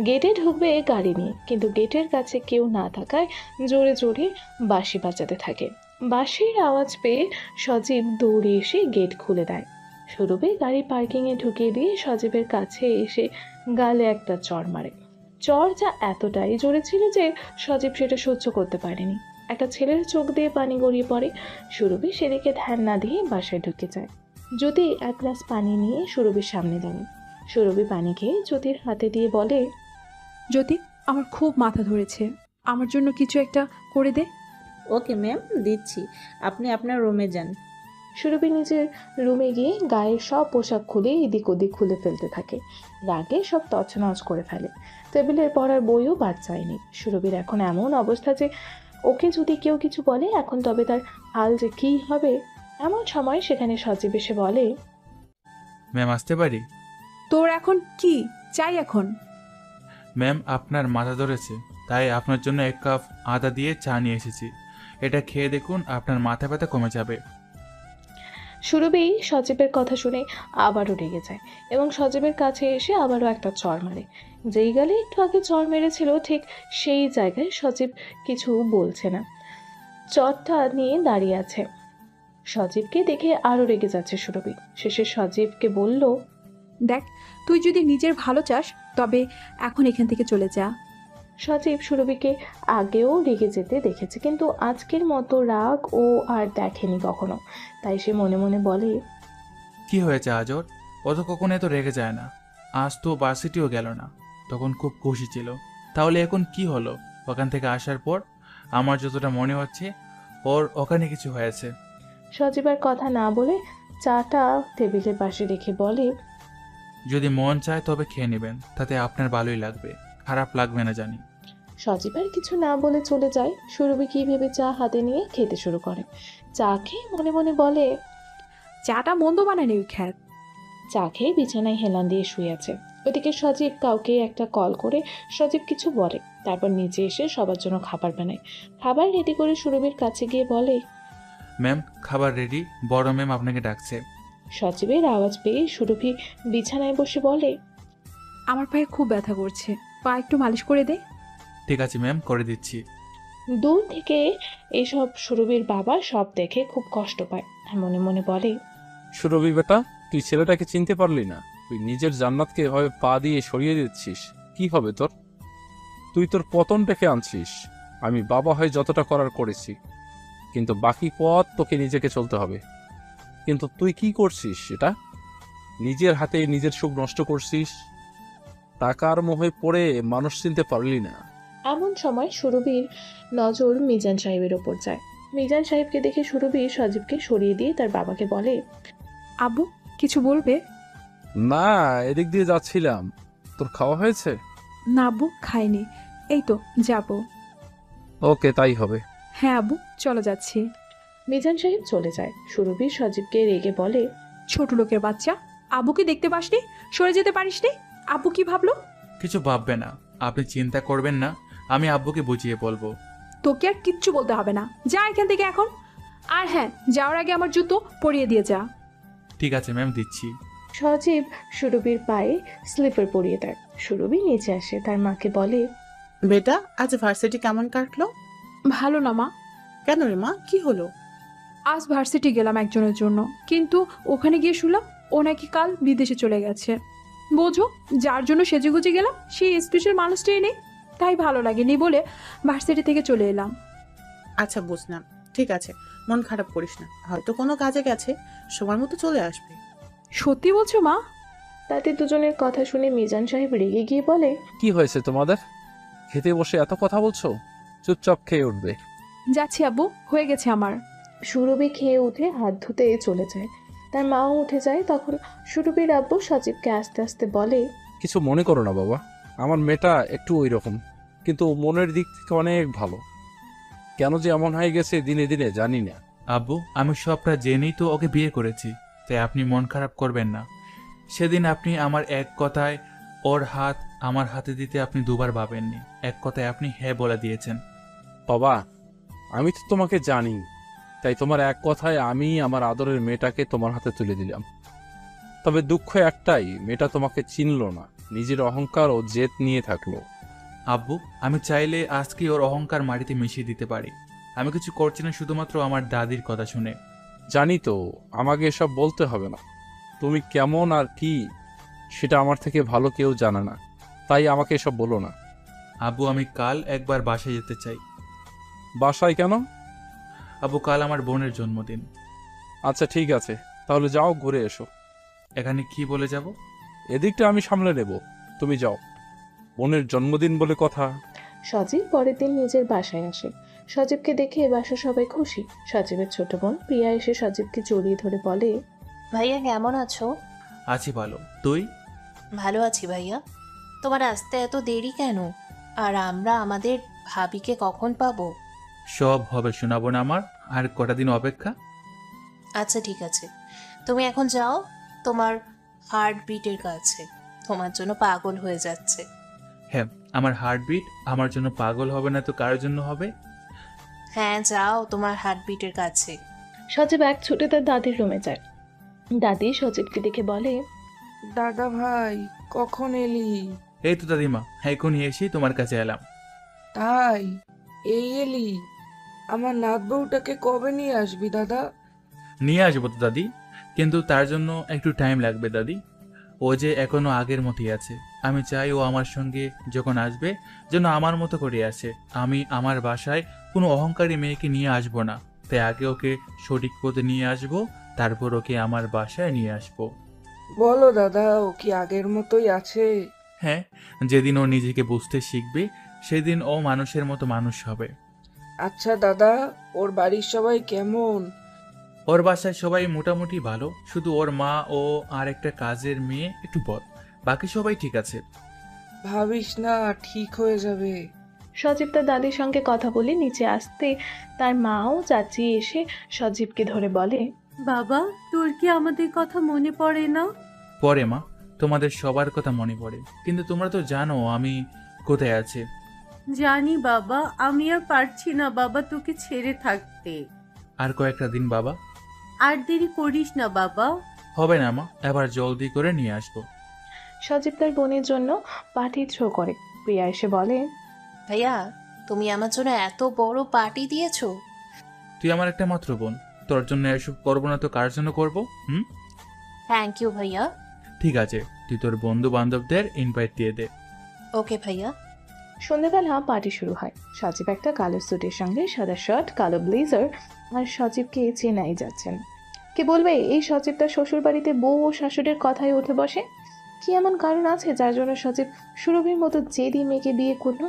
S3: গেটে ঢুকবে গাড়ি নিয়ে, কিন্তু গেটের কাছে কেউ না থাকায় জোরে জোরে বাঁশি বাজাতে থাকে। বাঁশির আওয়াজ পেয়ে সজীব দৌড়ে এসে গেট খুলে দেয়। সুরভি গাড়ি পার্কিংয়ে ঢুকিয়ে দিয়ে সজীবের কাছে এসে গালে একটা চড় মারে। চড় যা এতটাই জোরে ছিল যে সজীব সেটা সহ্য করতে পারেনি। একটা ছেলের চোখ দিয়ে পানি গড়িয়ে পড়ে। সুরভি সেদিকে ধ্যান না দিয়ে বাসায় ঢুকে যায়। জ্যোতি এক গ্লাস পানি নিয়ে সুরভির সামনে দাঁড়ায়। সুরভি পানি খেয়ে জ্যোতির হাতে দিয়ে বলে,
S1: জ্যোতি, আমার খুব মাথা ধরেছে, আমার জন্য কিছু একটা করে দে।
S13: ওকে ম্যাম, দিচ্ছি। আপনি আপনার রুমে যান।
S3: সুরভি নিজের রুমে গিয়ে গায়ের সব পোশাক খুলে এদিক ওদিক খুলে ফেলতে থাকে। রাগে সব তছনছ করে ফেলে। টেবিলের পড়ার বইও বাদ যায়নি। সুরভির এখন এমন অবস্থা যে ওকে যদি কেউ কিছু বলে এখন তবে তার হাল যে কী হবে। এমন সময় সেখানে সজীব এসে বলে,
S2: ম্যাম আসতে পারি?
S1: তোর এখন কি চাই? এখন
S2: ম্যাম আপনার মাথা ধরেছে, তাই আপনার জন্য 1 কাপ আদা দিয়ে চা নিয়ে এসেছি। এটা খেয়ে দেখুন, আপনার মাথা ব্যথা কমে যাবে।
S3: সুরভি সজীবের কথা শুনে আবারও রেগে যায় এবং সজীবের কাছে এসে আবারও একটা চড় মারে। যেই গালে একটু আগে চড় মেরেছিল ঠিক সেই জায়গায় সজীব কিছু বলছে না, চড়টা নিয়ে দাঁড়িয়ে আছে। সজীবকে দেখে আরও রেগে যাচ্ছে সুরভি। শেষে সজীবকে বলল,
S1: দেখ, তুই যদি নিজের ভালো চাস তবে এখন এখান থেকে চলে যা।
S3: সজীব সুরভিকে আগেও রেগে যেতে দেখেছে, কিন্তু আজকের মতো রাগ ও আর দেখেনি কখনো। তাই সে মনে মনে বলে,
S2: কি হয়েছে আজ ওর? ও তো কখনো এত রেগে যায় না। আজ তো ভার্সিটিও গেল না, তখন খুব খুশি ছিল। তাহলে এখন কি হলো? ওখান থেকে আসার পর আমার যতটা মনে হচ্ছে ওর ওখানে কিছু হয়েছে।
S3: সজীব আর কথা না বলে চাটা টেবিলের পাশে রেখে বলে,
S2: যদি মন চায় তবে খেয়ে নেবেন, তাতে আপনার ভালোই লাগবে, খারাপ লাগবে না জানি।
S3: সজীব আর কিছু না বলে চলে যায়। সুরভি কি ভেবে চা হাতে নিয়ে খেতে শুরু করে। চা খেয়ে মনে মনে বলে,
S1: চাটা মন্দ বানায়নি ওই খ্যাত।
S3: চা খেয়ে বিছানায় হেলান দিয়ে শুয়ে আছে। ওদিকে সজীব কাউকে একটা কল করে সজীব কিছু বলে, তারপর নিচে এসে সবার জন্য খাবার বানায়। খাবার রেডি করে সুরভির কাছে গিয়ে বলে,
S2: ম্যাম খাবার রেডি, বড় ম্যাম আপনাকে ডাকছে।
S3: সজীবের আওয়াজ পেয়ে সুরভি বিছানায় বসে বলে,
S1: আমার পায়ে খুব ব্যথা করছে, পা একটু মালিশ করে দে।
S2: ঠিক আছে ম্যাম, করে দিচ্ছি।
S3: দূর থেকে এসব সুরভির বাবা সব দেখে খুব কষ্ট পায় আর মনে মনে বলে,
S10: সুরভি বেটা, তুই ছেলেটাকে চিনতে পারলি না? তুই নিজের জান্নাতকে এভাবে পা দিয়ে সরিয়ে দিচ্ছিস, কি হবে তোর? তুই তোর পতন ডেকে আনছিস। আমি বাবা হয়ে যতটা করার করেছি, কিন্তু বাকি পথ তোকে নিজেকে চলতে হবে। কিন্তু তুই কি করছিস? এটা নিজের হাতে নিজের সুখ নষ্ট করছিস। টাকার মোহে পড়ে মানুষ চিনতে পারলি না।
S3: এমন সময় সুরভির নজর মিজান সাহেবের ওপর যায়। মিজান সাহেবকে দেখে সুরভি সজীবকে সরিয়ে দিয়ে তার বাবাকে বলে,
S1: আব্বু কিছু বলবে?
S10: না, এদিক দিয়ে যাচ্ছিলাম। তোর খাওয়া হয়েছে?
S1: না আব্বু, খাইনি, এই তো যাব।
S10: ওকে, তাই হবে।
S1: হ্যাঁ আব্বু, চলো যাচ্ছি।
S3: মিজান সাহেব চলে যায়। সুরভি সজীবকে রেগে বলে,
S1: ছোট লোকের বাচ্চা, আব্বুকে দেখতে পাসনি, সরে যেতে পারিসনি? আব্বু কি ভাবলো?
S2: কিছু ভাববে না, আপনি চিন্তা করবেন না, আমি আব্বুকে বুঝিয়ে বলবো।
S1: তোকে আর কিচ্ছু বলতে হবে না, যা এখান থেকে এখন। আর হ্যাঁ, যাওয়ার আগে আমার জুতো পরিয়ে দিয়ে যা।
S2: ঠিক আছে ম্যাম, দিচ্ছি।
S3: সজীব সুরভির পায়ে স্লিপার পরিয়ে দেয়। সুরভি নিচে আসে, তার মাকে বলে,
S4: বেটা, আজ ভার্সিটি কেমন কাটলো?
S1: ভালো না মা।
S4: কেন রে মা, কি হলো?
S1: আজ ভার্সিটি গেলাম একজনের জন্য, কিন্তু ওখানে গিয়ে শুনলাম ও নাকি কাল বিদেশে চলে গেছে। বোঝো, যার জন্য সেজেগুজে গেলাম সেই স্পেশাল মানুষটাই নেই, তাই ভালো লাগেনি বলে ভার্সিটি থেকে চলে এলাম।
S4: আচ্ছা বুঝলাম, ঠিক আছে, মন খারাপ করিস না, হয়তো কোনো কাজে গেছে, সময় মতো চলে আসবে।
S1: সত্যি বলছো মা?
S3: তাদের দুজনের কথা শুনে মিজান সাহেব রেগে গিয়ে বলে,
S10: কি হয়েছে তোমাদের? খেতে বসে এত কথা বলছো? চুপচাপ খেয়ে উঠবে।
S1: যাচ্ছি আব্বু, হয়ে গেছে আমার।
S3: সুরভি খেয়ে উঠে হাত ধুতে চলে যায়। তার মাও উঠে যায়। তখন সুরভির আব্বু সজীবকে আস্তে আস্তে বলে,
S10: কিছু মনে করো না বাবা, আমার মেয়েটা একটু ওই রকম, কিন্তু মনের দিক থেকে অনেক ভালো। কেন যে এমন হয়ে গেছে দিনে দিনে জানি না।
S2: আব্বু, আমি সবটা জেনেই তো ওকে বিয়ে করেছি, তাই আপনি মন খারাপ করবেন না। সেদিন আপনি আমার এক কথায় ওর হাত আমার হাতে দিতে আপনি দুবার ভাবেননি, এক কথায় আপনি হ্যাঁ বলে দিয়েছেন।
S10: বাবা, আমি তো তোমাকে জানি, তাই তোমার এক কথায় আমি আমার আদরের মেয়েটাকে তোমার হাতে তুলে দিলাম। তবে দুঃখ একটাই, মেয়েটা তোমাকে চিনল না, নিজের অহংকার ও জেদ নিয়ে থাকলো।
S2: আব্বু, আমি চাইলে আজকে ওর অহংকার মাটিতে মিশিয়ে দিতে পারি। আমি কিছু করছি না শুধুমাত্র আমার দাদির কথা শুনে।
S10: জানি তো, আমাকে এসব বলতে হবে না। তুমি কেমন আর কি সেটা আমার থেকে ভালো কেউ জানে না, তাই আমাকে এসব বলো না।
S2: আব্বু, আমি কাল একবার বাসায় যেতে চাই।
S10: বাসায় কেন?
S2: আব্বু, কাল আমার বোনের জন্মদিন।
S10: আচ্ছা ঠিক আছে, তাহলে যাও ঘুরে এসো।
S2: এখানে কি বলে যাব?
S10: এদিকটা আমি সামলে নেব, তুমি যাও। বোনের জন্মদিন বলে কথা।
S3: সজীব পরের দিন নিজের বাসায় আসে। সজীবকে দেখে বাসা সবাই খুশি। সজীবের ছোট বোন প্রিয়া এসে সজীবকে জড়িয়ে ধরে বলে,
S14: ভাইয়া কেমন আছো?
S2: আছি ভালো, তুই?
S14: ভালো আছি ভাইয়া। তোমার আসতে এত দেরি কেন? আর আমরা আমাদের ভাবিকে কখন পাবো?
S2: সব হবে শোনাবো না আমার, আর কটা দিন অপেক্ষা।
S14: আচ্ছা ঠিক আছে, তুমি এখন যাও তোমার হার্ট বিটের কাছে, তোমার জন্য পাগল হয়ে যাচ্ছে।
S2: হ্যাঁ, আমার হার্টবিট আমার জন্য পাগল হবে না তো কার জন্য হবে?
S14: হ্যাঁ যাও তোমার হার্ট বিটের কাছে।
S3: সজীব এক ছুটে তার দাদির রুমে যায়। দাদি সজীবকে দেখে বলে,
S15: দাদা ভাই কখন এলি?
S2: এই তো দাদিমা, এখনই এসে তোমার কাছে এলাম।
S15: তাই এই এলি? আমার নাত বউটাকে কবে নিয়ে আসবি দাদা?
S2: নিয়ে আসবো তো দাদি, কিন্তু তার জন্য একটু টাইম লাগবে দাদি। ও যে এখনো আগের মতোই আছে। আমি চাই ও আমার সঙ্গে যখন আসবে যেন আমার মতো করে আসে। আমি আমার বাসায় কোনো অহংকারী মেয়েকে নিয়ে আসবো না, তাই আগে ওকে সঠিক পথে নিয়ে আসবো, তারপর ওকে আমার বাসায় নিয়ে আসবো।
S15: বলো দাদা, ও কি আগের মতোই আছে?
S2: হ্যাঁ, যেদিন ও নিজেকে বুঝতে শিখবে সেদিন ও মানুষের মতো মানুষ হবে।
S15: আচ্ছা দাদা, ওর বাড়ির সবাই কেমন?
S2: ওর বাসায় সবাই মোটামুটি ভালো, শুধু ওর মা ও আর একটা কাজের মেয়ে একটু বদ, বাকি সবাই ঠিক আছে।
S15: ভাবিস না, ঠিক হয়ে যাবে।
S3: সজীব তার দাদির সঙ্গে কথা বলে নিচে আসতে তার মাও চাচি এসে সজীবকে ধরে বলে,
S16: বাবা, তোর কি আমাদের কথা মনে পড়ে না?
S2: পরে মা, তোমাদের সবার কথা মনে পড়ে, কিন্তু তোমরা তো জানো আমি কোথায় আছি।
S16: জানি বাবা, আমি আর পারছি না বাবা তোকে ছেড়ে থাকতে।
S2: আর কয়েকটা দিন বাবা।
S16: আর দেরি করিস না বাবা।
S2: হবে না মা, এবার জলদি করে নিয়ে আসবো।
S3: সজীব তার বোনের জন্য পার্টি থ্রো করে। প্রিয়া এসে বলে,
S14: ভাইয়া তুমি আমার জন্য এত বড় পার্টি দিয়েছো।
S2: তুই আমার একটা মাত্র বোন, তোর জন্য এসব করবো না তো কার জন্য করবো?
S14: থ্যাংক ইউ ভাইয়া।
S2: ঠিক আছে, তুই তোর বন্ধু বান্ধবদের ইনভাইট দিয়ে দে।
S14: ওকে ভাইয়া।
S3: সন্ধ্যাবেলা পার্টি শুরু হয়। সজীব একটা কালো স্যুটের সঙ্গে সাদা শার্ট, কালো ব্লেজার আর সজীবকে চেনাই যাচ্ছেন। কে বলবে এই সজীব তার শ্বশুর বাড়িতে বউ ও শাশুড়ির কথায় উঠে বসে? কি এমন কারণ আছে যার জন্য সজীব সুরভির মতো জেদি মেয়েকে বিয়ে করলো?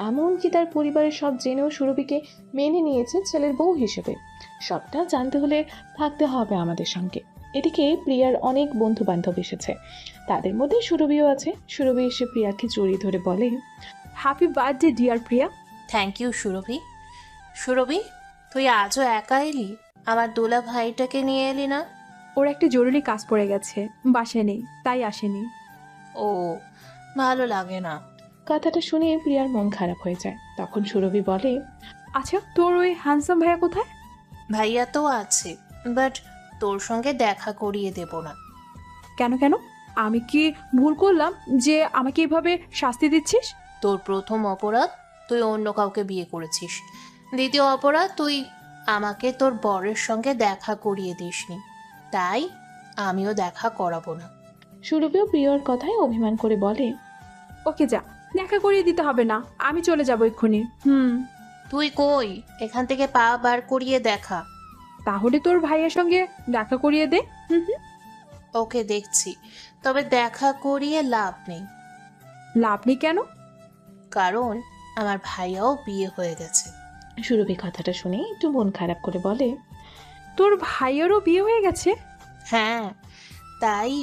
S3: এমনকি তার পরিবারের সব জেনেও সুরভিকে মেনে নিয়েছে ছেলের বউ হিসেবে। সবটা জানতে হলে থাকতে হবে আমাদের সঙ্গে। এদিকে প্রিয়ার অনেক বন্ধু বান্ধব এসেছে, তাদের মধ্যে সুরভিও আছে। সুরভি এসে প্রিয়াকে জড়িয়ে ধরে বলে,
S1: happy birthday dear Priya.
S14: Thank you Surabhi. Surabhi, তুই আজও একা এলি? আমার দোলা ভাইটাকে নিয়ে এলি না?
S1: ওর একটা জরুরি কাজ পড়ে গেছে, বাসায় নেই, তাই আসেনি।
S14: ও, ভালো লাগে না।
S3: কথাটা শুনে প্রিয়ার মন খারাপ হয়ে যায়। তখন সুরভি বলে,
S1: আচ্ছা তোর ওই হ্যান্ডসাম ভাইয়া কোথায়?
S14: ভাইয়া তো আছে, বাট তোর সঙ্গে দেখা করিয়ে দেব না।
S1: কেন কেন? আমি কি ভুল করলাম যে আমাকে এভাবে শাস্তি দিচ্ছিস?
S14: তোর প্রথম অপরাধ তুই অন্য কাউকে বিয়ে করেছিস। দ্বিতীয় অপরাধ তুই আমাকে তোর বরের সঙ্গে দেখা করিয়ে দিসনি, তাই আমিও দেখা করাবো না।
S3: সুরভিও প্রিয়র কথায় অভিমান করে বলে,
S1: ওকে যা, দেখা করিয়ে দিতে হবে না, আমি চলে যাবো এক্ষুনি।
S14: তুই কই? এখান থেকে পা বার করিয়ে দেখা।
S1: তাহলে তোর ভাইয়ের সঙ্গে দেখা করিয়ে দে।
S14: ওকে দেখছি, তবে দেখা করিয়ে লাভ নেই।
S1: লাভ নেই কেন?
S14: কারণ আমার ভাইয়াও বিয়ে হয়ে গেছে।
S3: সুরভি কথাটা শুনে একটু মন খারাপ করে বলে,
S1: তোর ভাইয়েরও বিয়ে হয়ে গেছে?
S14: হ্যাঁ, তাই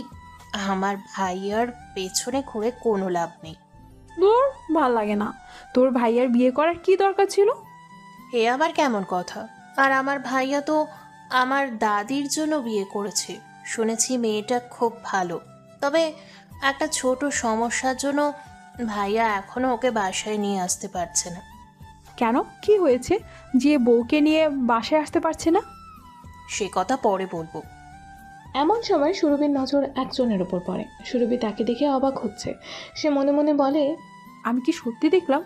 S14: আমার ভাইয়ার পেছনে ঘুরে কোনো লাভ নেই।
S1: দূর, ভাল লাগে না। তোর ভাইয়ার বিয়ে করার কি দরকার ছিল?
S14: এ আবার কেমন কথা? আর আমার ভাইয়া তো আমার দাদির জন্য বিয়ে করেছে। শুনেছি মেয়েটা খুব ভালো, তবে একটা ছোট সমস্যার জন্য ভাইয়া এখনো ওকে বাসায় নিয়ে আসতে পারছে না।
S1: কেন, কি হয়েছে যে বউকে নিয়ে বাসায় আসতে পারছে না?
S14: সে কথা পরে বলবো।
S3: এমন সময় সুরভির নজর একজনের উপর পড়ে। সুরভি তাকে দেখে অবাক হচ্ছে। সে মনে মনে বলে,
S1: আমি কি সত্যি দেখলাম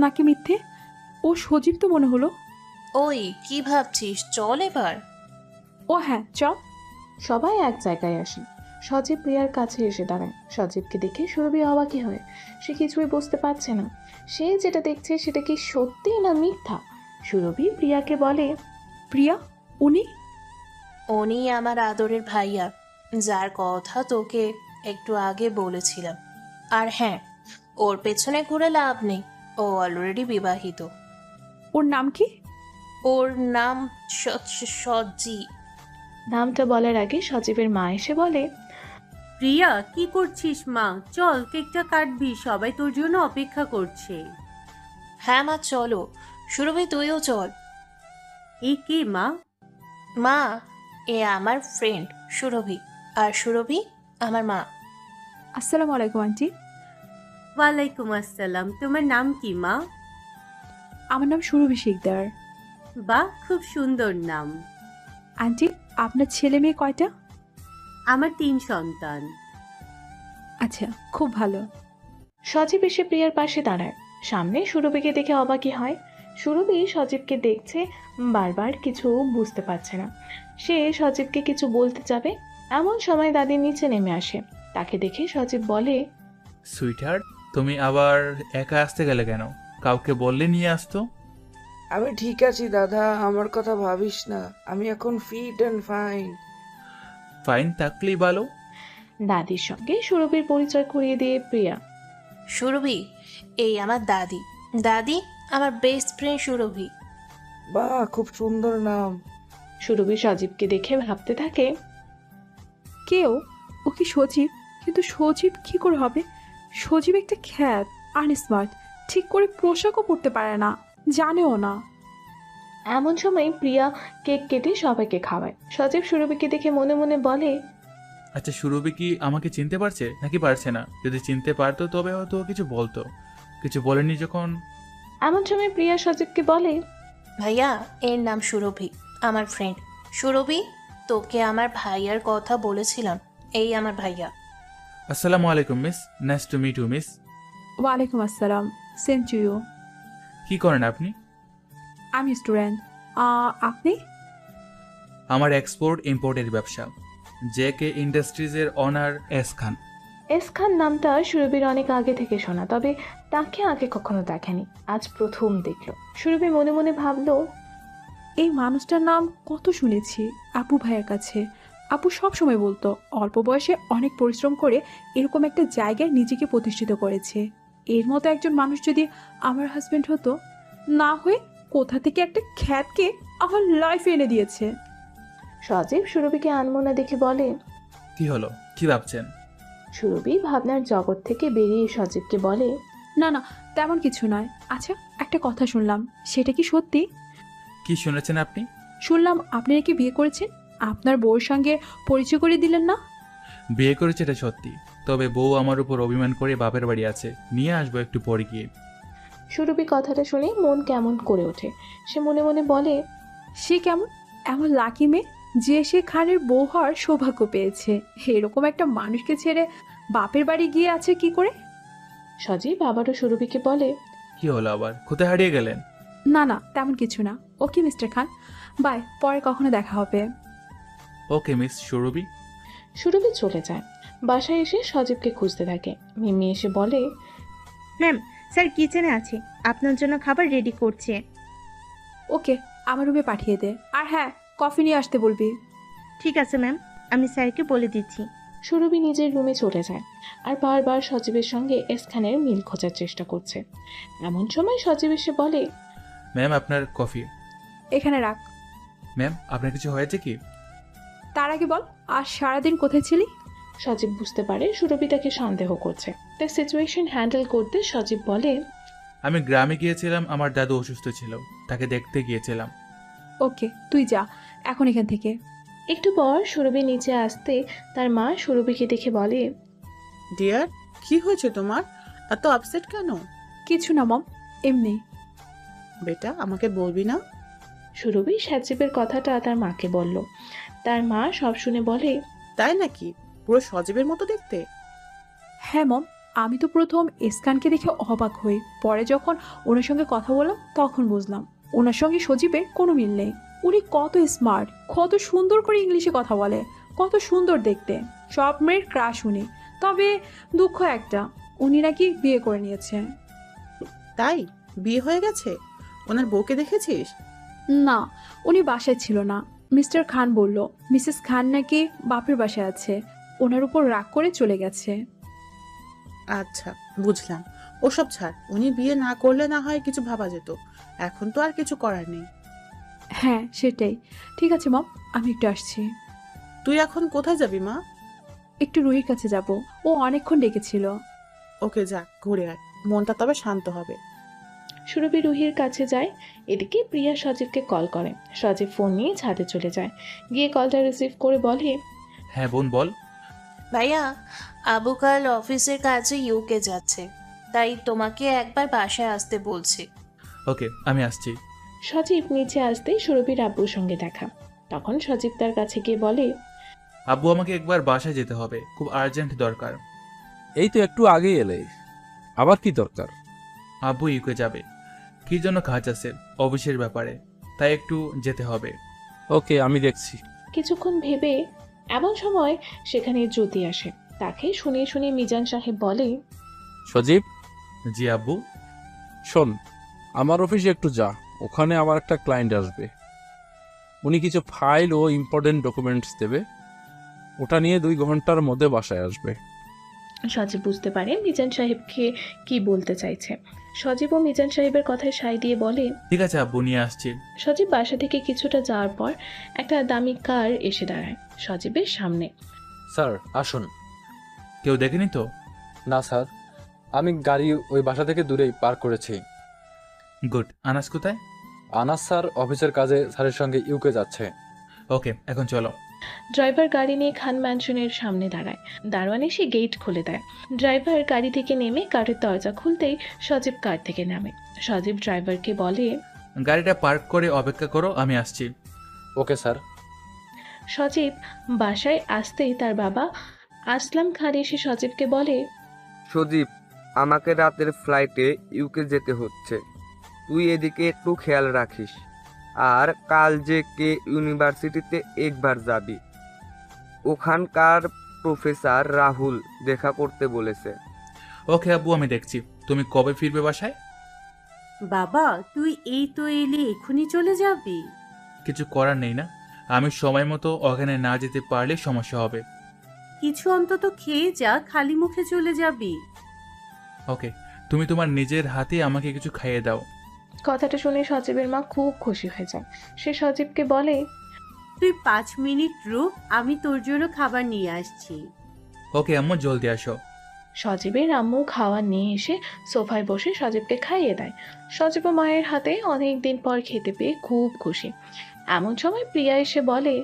S1: নাকি মিথ্যে? ও সজীব তো মনে হলো।
S14: ওই কি ভাবছিস, চল এবার।
S1: ও হ্যাঁ, চল।
S3: সবাই এক জায়গায় আসে। সজীব প্রিয়ার কাছে এসে দাঁড়ায়। সজীবকে দেখে সুরভি অবাকই হয়। সে কিছুই বুঝতে পারছে না, সে যেটা দেখছে সেটা কি সত্যি না মিথ্যা। সুরভি প্রিয়াকে বলে,
S1: প্রিয়া, উনি?
S14: উনি আমার আদরের ভাইয়া, যার কথা তোকে একটু আগে বলেছিলাম। আর হ্যাঁ, ওর পেছনে ঘুরে লাভ নেই, ও অলরেডি বিবাহিত।
S1: ওর নাম কি?
S14: ওর নাম সজ্জি।
S3: নামটা বলার আগে সজীবের মা এসে বলে,
S16: প্রিয়া, কি করছিস মা? চল, কেকটা কাটবি, সবাই তোর জন্য অপেক্ষা করছে।
S14: হ্যাঁ মা, চলো। সুরভি, তুইও চল।
S16: এ কে মা?
S14: মা, এ আমার ফ্রেন্ড সুরভি, আর সুরভি আমার মা।
S1: আসসালামু আলাইকুম আন্টি।
S16: ওয়ালাইকুম আসসালাম। তোমার নাম কি মা?
S1: আমার নাম সুরভি শিকদার।
S16: বাহ, খুব সুন্দর নাম।
S1: আন্টি, আপনার ছেলে মেয়ে কয়টা?
S16: আমার 3 সন্তান।
S1: আচ্ছা, খুব ভালো।
S3: সজীব এসে প্রিয়ার পাশে দাঁড়ায়। সামনে সুরভিকে দেখে অবাকই হয়। সুরভি সজীবকে দেখছে, বারবার কিছু বুঝতে পারছে না। সে সজীবকে কিছু বলতে যাবে, এমন সময় দাদি নিচে নেমে আসে। তাকে দেখে সজীব বলে,
S2: সুইটহার্ট, তুমি আবার একা আসতে গেলে কেন? কাউকে বললে নিয়ে আসতো।
S15: আমি ঠিক আছি দাদা, আমার কথা ভাবিস না। আমি এখন ফিট অ্যান্ড ফাইন।
S2: ফাইন থাকলেই ভালো।
S3: দাদির সঙ্গে সুরভির পরিচয় করিয়ে দিয়ে প্রিয়া,
S14: সুরভি, এই আমার দাদি। দাদি, আমার বেস্ট ফ্রেন্ড সুরভি।
S15: বাহ, খুব সুন্দর নাম।
S3: সুরভি সজীবকে দেখে ভাবতে থাকে,
S1: কেউ ও কি সজীব? কিন্তু সজীব কি করে হবে? সজীব একটা খ্যাত, আনস্মার্ট, ঠিক করে পোশাকও পরতে পারে না, জানেও না।
S3: এমন সময় প্রিয়া কেক কেটে সবাইকে খাওয়ায়। সজীব সুরভিকে দেখে মনে মনে বলে,
S2: আচ্ছা, সুরভি কি আমাকে চিনতে পারছে নাকি পারছে না? যদি চিনতে পারতো তবে হয়তো কিছু বলতো, কিছু বলেনি যখন।
S3: এমন সময় প্রিয়া সজীবকে বলে,
S14: ভাইয়া, এর নাম সুরভি, আমার ফ্রেন্ড। সুরভি, তোকে আমার ভাইয়ার কথা বলেছিলাম, এই আমার ভাইয়া।
S2: আসসালামু আলাইকুম miss, nice to meet you miss.
S1: ওয়ালাইকুম আসসালাম, সেম টু ইউ।
S2: কি করেন আপনি?
S1: আমি স্টুডেন্ট। আপনি?
S2: আমার এক্সপোর্ট ইম্পোর্টের ব্যবসা। জেকে ইন্ডাস্ট্রিজের অনার এস খান।
S3: এস খান নামটা সুরভির অনেক আগে থেকে শোনা, তবে তাকে আগে কখনো দেখেনি, আজ প্রথম দেখল। সুরভি মনে মনে ভাবলো,
S1: এই মানুষটার নাম কত শুনেছি আপু ভাইয়ের কাছে। আপু সব সময় বলতো অল্প বয়সে অনেক পরিশ্রম করে এরকম একটা জায়গায় নিজেকে প্রতিষ্ঠিত করেছে। এর মতো একজন মানুষ যদি আমার হাজবেন্ড হতো, না হয়ে কোথা থেকে একটা খ্যাতকে আমার লাইফে এনে দিয়েছে।
S3: সজীব সুরভিকে আনমনা দেখে বলে,
S2: কি হলো, কি ভাবছেন?
S3: সুরভি ভাবনার জগৎ থেকে বেরিয়ে সজীবকে বলে,
S1: না না, তেমন কিছু নয়। আচ্ছা, একটা কথা শুনলাম, সেটা কি সত্যি?
S2: কি শুনেছেন আপনি?
S1: শুনলাম আপনি নাকি বিয়ে করেছেন। আপনার বউর সঙ্গে পরিচয় করে দিলেন না?
S2: বিয়ে করেছে, এটা সত্যি, তবে বউ আমার উপর অভিমান করে বাপের বাড়ি আছে, নিয়ে আসবো একটু পরে গিয়ে।
S3: সুরভি কথাটা শুনে মন কেমন করে ওঠে। সে মনে মনে বলে,
S1: সে কেমন এমন লাকি মেয়ে যে সে খানের বউ হওয়ার সৌভাগ্য পেয়েছে। এরকম একটা মানুষকে ছেড়ে বাপের বাড়ি গিয়ে আছে কি করে?
S3: সজীব আবারও সুরভিকে বলে,
S2: কি হলো আবার, কোথায় হারিয়ে গেলেন?
S1: না না, তেমন কিছু না। ওকে মিস্টার খান, বাই, পরে কখনো দেখা হবে।
S2: ওকে মিস সুরভি।
S3: সুরভি চলে যায়। বাসায় এসে সজীবকে খুঁজতে থাকে। মিমি এসে বলে,
S5: ম্যাম স্যার কিচেনে আছে, আপনার জন্য খাবার রেডি করছে।
S1: ওকে, আমার রুমে পাঠিয়ে দে। আর হ্যাঁ, কফি নিয়ে আসতে বলবি।
S5: ঠিক আছে ম্যাম, আমি স্যারকে বলে দিচ্ছি।
S3: সুরভি নিজের রুমে চলে যায় আর বারবার সজীবের সঙ্গে এসখানের মিল খোঁজার চেষ্টা করছে। এমন সময় সজীব এসে বলে,
S2: ম্যাম আপনার কফি।
S1: এখানে রাখ।
S2: ম্যাম আপনার কিছু হয়েছে কি?
S1: তার আগে বল, আজ সারাদিন কোথায় ছিলি?
S3: সজীব বুঝতে পারে সুরভি তাকে সন্দেহ করছে। তার সিচুয়েশন হ্যান্ডেল করতে সজীব বলে,
S2: আমি গ্রামে গিয়েছিলাম, আমার দাদু অসুস্থ ছিল, তাকে দেখতে গিয়েছিলাম।
S1: ওকে, তুই যা এখন এখান থেকে।
S3: একটু পর সুরভি নিচে আসতে তার মা সুরভিকে দেখে বলে,
S4: ডিয়ার, কি হয়েছে তোমার? এত আপসেট কেন?
S1: কিছু না মম, এমনি।
S4: বেটা, আমাকে বলবি না?
S3: সুরভি সজীবের কথাটা তার মাকে বলল। তার মা সব শুনে বলে,
S4: তাই নাকি? পুরো সজীবের মতো দেখতে?
S1: হ্যাঁ মম, আমি তো প্রথম এসকানকে দেখে অবাক হই, পরে যখন ওনার সঙ্গে কথা বললাম তখন বুঝলাম ওনার সঙ্গে সজীবের কোনো মিল নেই। উনি কত স্মার্ট, কত সুন্দর করে ইংলিশে কথা বলে, কত সুন্দর দেখতে, সব মেয়ের ক্রাশ উনি। তবে দুঃখ একটা, উনি নাকি বিয়ে করে নিয়েছে।
S4: তাই? বিয়ে হয়ে গেছে? ওনার বউকে দেখেছিস?
S1: না, উনি বাসায় ছিল না। মিস্টার খান বলল মিসেস খান নাকি বাপের বাসায় আছে, ওনার উপর রাগ করে চলে গেছে।
S4: আচ্ছা, বুঝলাম। ওসব ছাড়, উনি বিয়ে না করলে না হয় কিছু ভাবা যেত, এখন তো আর কিছু করার নেই।
S1: হ্যাঁ সেটাই। ঠিক আছে মম, আমি একটু আসছি।
S4: তুই এখন কোথায় যাবি মা?
S1: একটু রুহির কাছে যাব, ও অনেকক্ষণ ডেকেছিল।
S4: ওকে যা, ঘুরে আয়, মনটা তবে শান্ত হবে।
S3: সুরভি রুহির কাছে যায়। এদিকে প্রিয়া সজীবকে কল করে। সজীব ফোন নিয়ে ছাদে চলে যায়, গিয়ে কলটা রিসিভ করে বলে,
S2: হ্যাঁ বোন বল।
S14: ভাইয়া, আবু কাল অফিসের কাজে ইউকে যাচ্ছে, তাই তোমাকে একবার বাসায় আসতে বলছি।
S2: ওকে, আমি আসছি।
S3: সজীব নিচে আসতেই সুরভির আব্বুর সঙ্গে দেখা। তখন সজীব তার কাছে গিয়ে বলে,
S2: আব্বু আমাকে একবার বাসায় যেতে হবে, খুব আর্জেন্ট দরকার।
S10: এই তো একটু আগে এলে, আবার কি দরকার?
S2: আব্বু ইউকে যাবে, কি জন্য কাজ আছে অফিসের ব্যাপারে, তাই একটু যেতে হবে।
S10: ওকে, আমি দেখছি।
S3: কিছুক্ষণ ভেবে এমন সময় সেখানে জ্যোতি আসে। তাকে শুনে শুনে মিজান সাহেব বলে,
S10: সজীব।
S2: জি আব্বু।
S10: শোন, আমার অফিসে একটু যা, ওখানে আমার একটা ক্লায়েন্ট আসবে। উনি কিছু ফাইল ও ইম্পর্টেন্ট ডকুমেন্টস দেবে, ওটা নিয়ে 2 ঘন্টার মধ্যে বাসায় আসবে।
S3: সজীব বুঝতে পারে মিজান সাহেবকে কি বলতে চাইছে। সজীব ও মিজান সাহেবের কথায় সায় দিয়ে বলে,
S2: ঠিক আছে আব্বু, নিয়ে আসছি।
S3: সজীব বাসা থেকে কিছুটা যাওয়ার পর একটা দামি কার এসে দাঁড়ায় সজীবের সামনে।
S17: স্যার আসুন।
S2: কেউ দেখেনি তো?
S17: না স্যার, আমি গাড়ি ওই বাসা থেকে দূরেই পার্ক করেছি।
S2: গুড। আনাস কোথায়?
S17: আনাস স্যার অফিসের কাজে স্যারের সঙ্গে ইউকে যাচ্ছে।
S2: ওকে, এখন চলো।
S3: ড্রাইভার গাড়ি নিয়ে খান ম্যানশনের সামনে দাঁড়ায়। দারোয়ান এসে গেট খুলে দেয়। ড্রাইভার গাড়ি থেকে নেমে কারের দরজা খুলতেই সজীব কার থেকে নামে। সজীব ড্রাইভারকে বলে,
S2: গাড়িটা পার্ক করে অপেক্ষা করো, আমি আসছি।
S17: Okay sir.
S3: সজীব বাসায় আসতেই তার বাবা আসলাম খান এসে সজীবকে বলে,
S18: সজীব, আমাকে রাতের ফ্লাইটে ইউকে যেতে হচ্ছে, তুই এদিকে একটু খেয়াল রাখিস। আর কাল যে কে ইউনিভার্সিটিতে একবার যাবি, ওখানকার প্রফেসর রাহুল দেখা করতে বলেছে।
S2: ওকে আব্বু, আমি দেখছি। তুমি কবে ফিরবে বাসায়?
S16: বাবা, তুই এই তো এলি, এক্ষুনি চলে যাবি?
S2: কিছু করার নেই না, আমি সময় মতো ওখানে না যেতে পারলে সমস্যা হবে।
S16: কিছু অন্তত খেয়ে যা, খালি মুখে চলে যাবি?
S2: ওকে, তুমি তোমার নিজের হাতে আমাকে কিছু খাইয়ে দাও।
S3: কথাটা শুনে সজীবের মা খুব খুশি হয়ে যায়। সে সজীবকে বলে,
S16: তুই 5 মিনিট রুক, আমি তোর জন্য খাবার নিয়ে আসছি।
S2: ওকে আম্মু, জলদি আসো।
S3: সজীবের আম্মু খাওয়ার নিয়ে এসে সোফায় বসে সজীবকে খাইয়ে দেয়। সজীব মায়ের হাতে অনেক দিন পর খেতে পেয়ে খুব খুশি। এমন সময় প্রিয়া এসে বলে,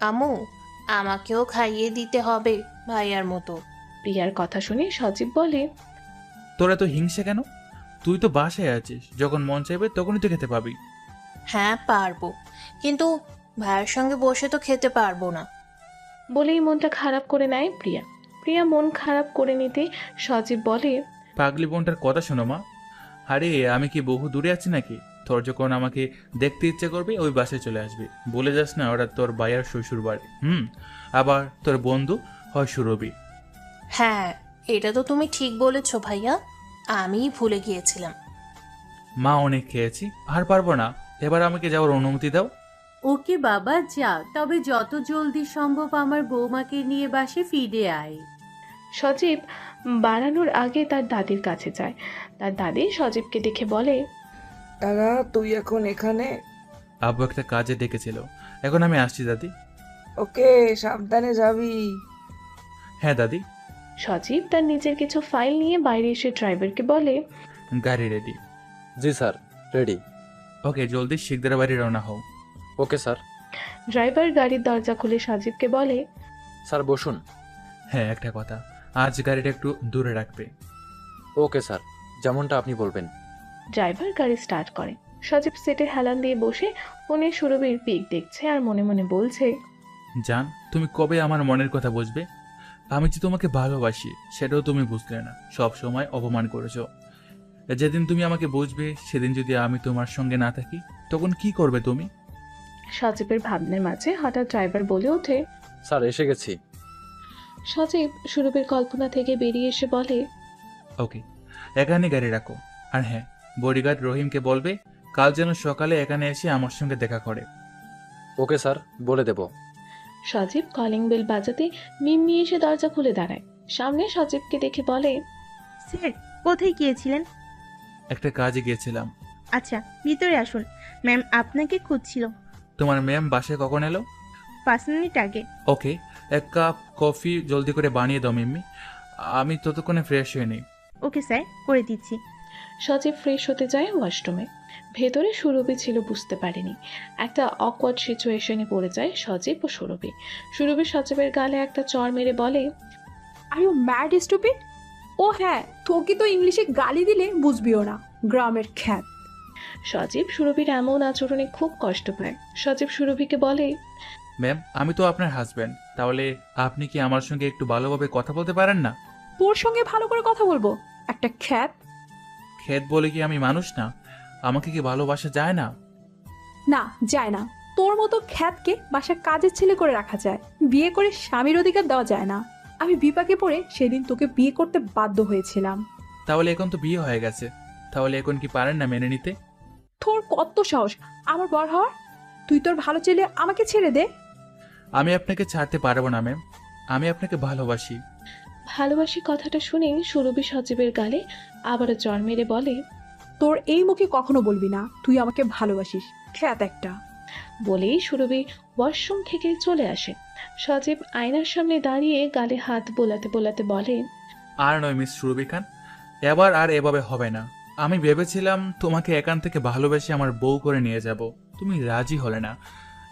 S14: আম্মু, আমাকেও খাইয়ে দিতে হবে ভাইয়ার মতো।
S3: প্রিয়ার কথা শুনে সজীব বলে,
S2: তোরা তো হিংসা কেন? তুই তো বাসায় আছিস, যখন মন চাইবে তখনই তো খেতে পাবি।
S14: হ্যাঁ পারবো, কিন্তু ভাইয়ের সঙ্গে বসে তো খেতে পারবো না।
S3: বলেই মনটা খারাপ করে নেয় প্রিয়া। প্রিয়া মন খারাপ করে নিতে সজীব বলে,
S2: পাগলি বোনটার কথা শোনো মা। আরে আমি কি বহু দূরে আছি নাকি? তোর যখন আমাকে দেখতে ইচ্ছে করবে ওই বাসায় চলে আসবি, বলে যাস না ওরা তোর ভাইয়ার শ্বশুর বাড়ি। আবার তোর বন্ধু হয় সুরভি,
S14: হ্যাঁ, এটা তো তুমি ঠিক বলেছ ভাইয়া, আমিই ভুলে গিয়েছিলাম।
S2: মা, অনেক খেয়েছি, আর পারবো না, এবার আমাকে যাওয়ার অনুমতি দাও।
S16: ওকে বাবা, যা, তবে যত জলদি সম্ভব আমার বৌমাকে নিয়ে বাসে ফিরে আয়।
S3: সজীব বাড়ানোর আগে তার দাদির কাছে যায়। তার দাদি সজীবকে দেখে বলে,
S15: দাদা তুই এখন এখানে?
S2: আব্বু একটা কাজে ডেকেছিল, এখন আমি আসছি দাদি।
S15: ওকে, সাবধানে যাবি।
S2: হ্যাঁ দাদি।
S3: সজীব তার নিজের কিছু ফাইল নিয়ে বাইরে এসে ড্রাইভারকে বলে,
S2: গাড়ি রেডি?
S17: জি স্যার, রেডি।
S2: ওকে, জলদি শিকদার বাড়ি রওনা হও।
S17: Okay sir.
S3: ড্রাইভার গাড়ির দরজা খুলে সজীবকে বলে,
S17: স্যার বসুন।
S2: হ্যাঁ, একটা কথা, আজ গাড়িটা একটু দূরে রাখবে।
S17: ওকে স্যার, যেমনটা আপনি বলবেন।
S3: ড্রাইভার গাড়ি স্টার্ট করে। সজীব সিটে হেলান দিয়ে বসে ফোনে সুরভির পিক দেখছে আর মনে মনে বলছে,
S2: জান, তুমি কবে আমার মনের কথা বুঝবে? আমি যে তোমাকে ভালোবাসি সেটাও তুমি বুঝলে না, সব সময় অপমান করেছো। যেদিন তুমি আমাকে বুঝবে, সেদিন যদি আমি তোমার সঙ্গে না থাকি, তখন কি করবে তুমি?
S3: সজীবের ভাবনার মাঝে হঠাৎ ড্রাইভার বলে ওঠে,
S17: স্যার এসে গেছি।
S3: সজীব সুরভির কল্পনা থেকে বেরিয়ে এসে বলে,
S2: ওকে, এখানে গাড়ি রাখো। আর হ্যাঁ, বডিগার্ড রহিমকে বলবে কাল যেন সকালে এখানে এসে আমার সঙ্গে দেখা করে।
S17: ওকে স্যার, বলে দেব।
S3: সজীব কলিং বেল বাজাতে মিম্মি এসে দরজা খুলে দাঁড়ায়। সামনে সজীবকে দেখে বলে,
S5: স্যার, কোথায় গিয়েছিলেন?
S2: একটা কাজে গিয়েছিলাম।
S5: আচ্ছা, ভিতরে আসুন, ম্যাম আপনাকে খুঁজছিল।
S2: তোমার ম্যাম বাসায় কখন এলো?
S5: 5 মিনিট আগে।
S2: ওকে, এক কাপ কফি জলদি করে বানিয়ে দাও মিম্মি, আমি ততক্ষণে ফ্রেশ হয়ে নিই।
S5: ওকে স্যার, করে দিচ্ছি।
S3: সজীব ফ্রেশ হতে যায় ওয়াশরুমে। ভেতরে সুরভি ছিল, বুঝতে পারেনি। একটা অকওয়ার্ড সিচুয়েশনে পড়ে যায় সজীব ও সুরভি। সুরভি সজীবের গালে একটা চড় মেরে বলে,
S1: আর ইউ ম্যাড স্টুপিড? ও হ্যাঁ, তোকে তো ইংলিশে গালি দিলে বুঝবিও না, গ্রামের খ্যাত।
S3: সজীব সুরভির এমন আচরণে খুব কষ্ট পায়। সজীব সুরভিকে বলে,
S2: ম্যাম, আমি তো আপনার হাজব্যান্ড, তাহলে আপনি কি আমার সঙ্গে একটু ভালোভাবে কথা বলতে পারেন না?
S1: তোর সঙ্গে ভালো করে কথা বলবো? একটা খ্যাত।
S2: খেত বলে কি আমি মানুষ না? আমাকে কি ভালোবাসা যায় না?
S1: না, যায় না। তোর মতো খ্যাতকে বাসার কাজের ছেলে করে রাখা যায়, বিয়ে করে স্বামীর অধিকার দেওয়া যায় না। আমি বিপাকে পড়ে সেদিন তোকে বিয়ে করতে বাধ্য হয়েছিলাম।
S2: তাহলে এখন তো বিয়ে হয়ে গেছে, তাহলে এখন কি পারেন না মেনে নিতে?
S1: তোর কত সাহস আমার বর হওয়ার? তুই তোর ভালো ছেলে আমাকে ছেড়ে দে।
S2: আমি আপনাকে ছাড়তে পারবো না ম্যাম, আমি আপনাকে ভালোবাসি।
S3: ভালোবাসি কথাটা শুনে সুরভি সজীবের গালে আবারও চড় মেরে বলে,
S1: তোর এই মুখে কখনো বলবি না তুই আমাকে ভালোবাসিস, খ্যাত একটা।
S3: বলেই সুরভি ওয়াশরুম থেকে চলে আসে। সজীব আয়নার সামনে দাঁড়িয়ে গালে হাত বোলাতে বোলাতে বলে,
S2: আর নয় মিস সুরভি খান, এবার আর এভাবে হবে না। আমি ভেবেছিলাম তোমাকে এখান থেকে ভালোবেসে আমার বউ করে নিয়ে যাব, তুমি রাজি হলে না।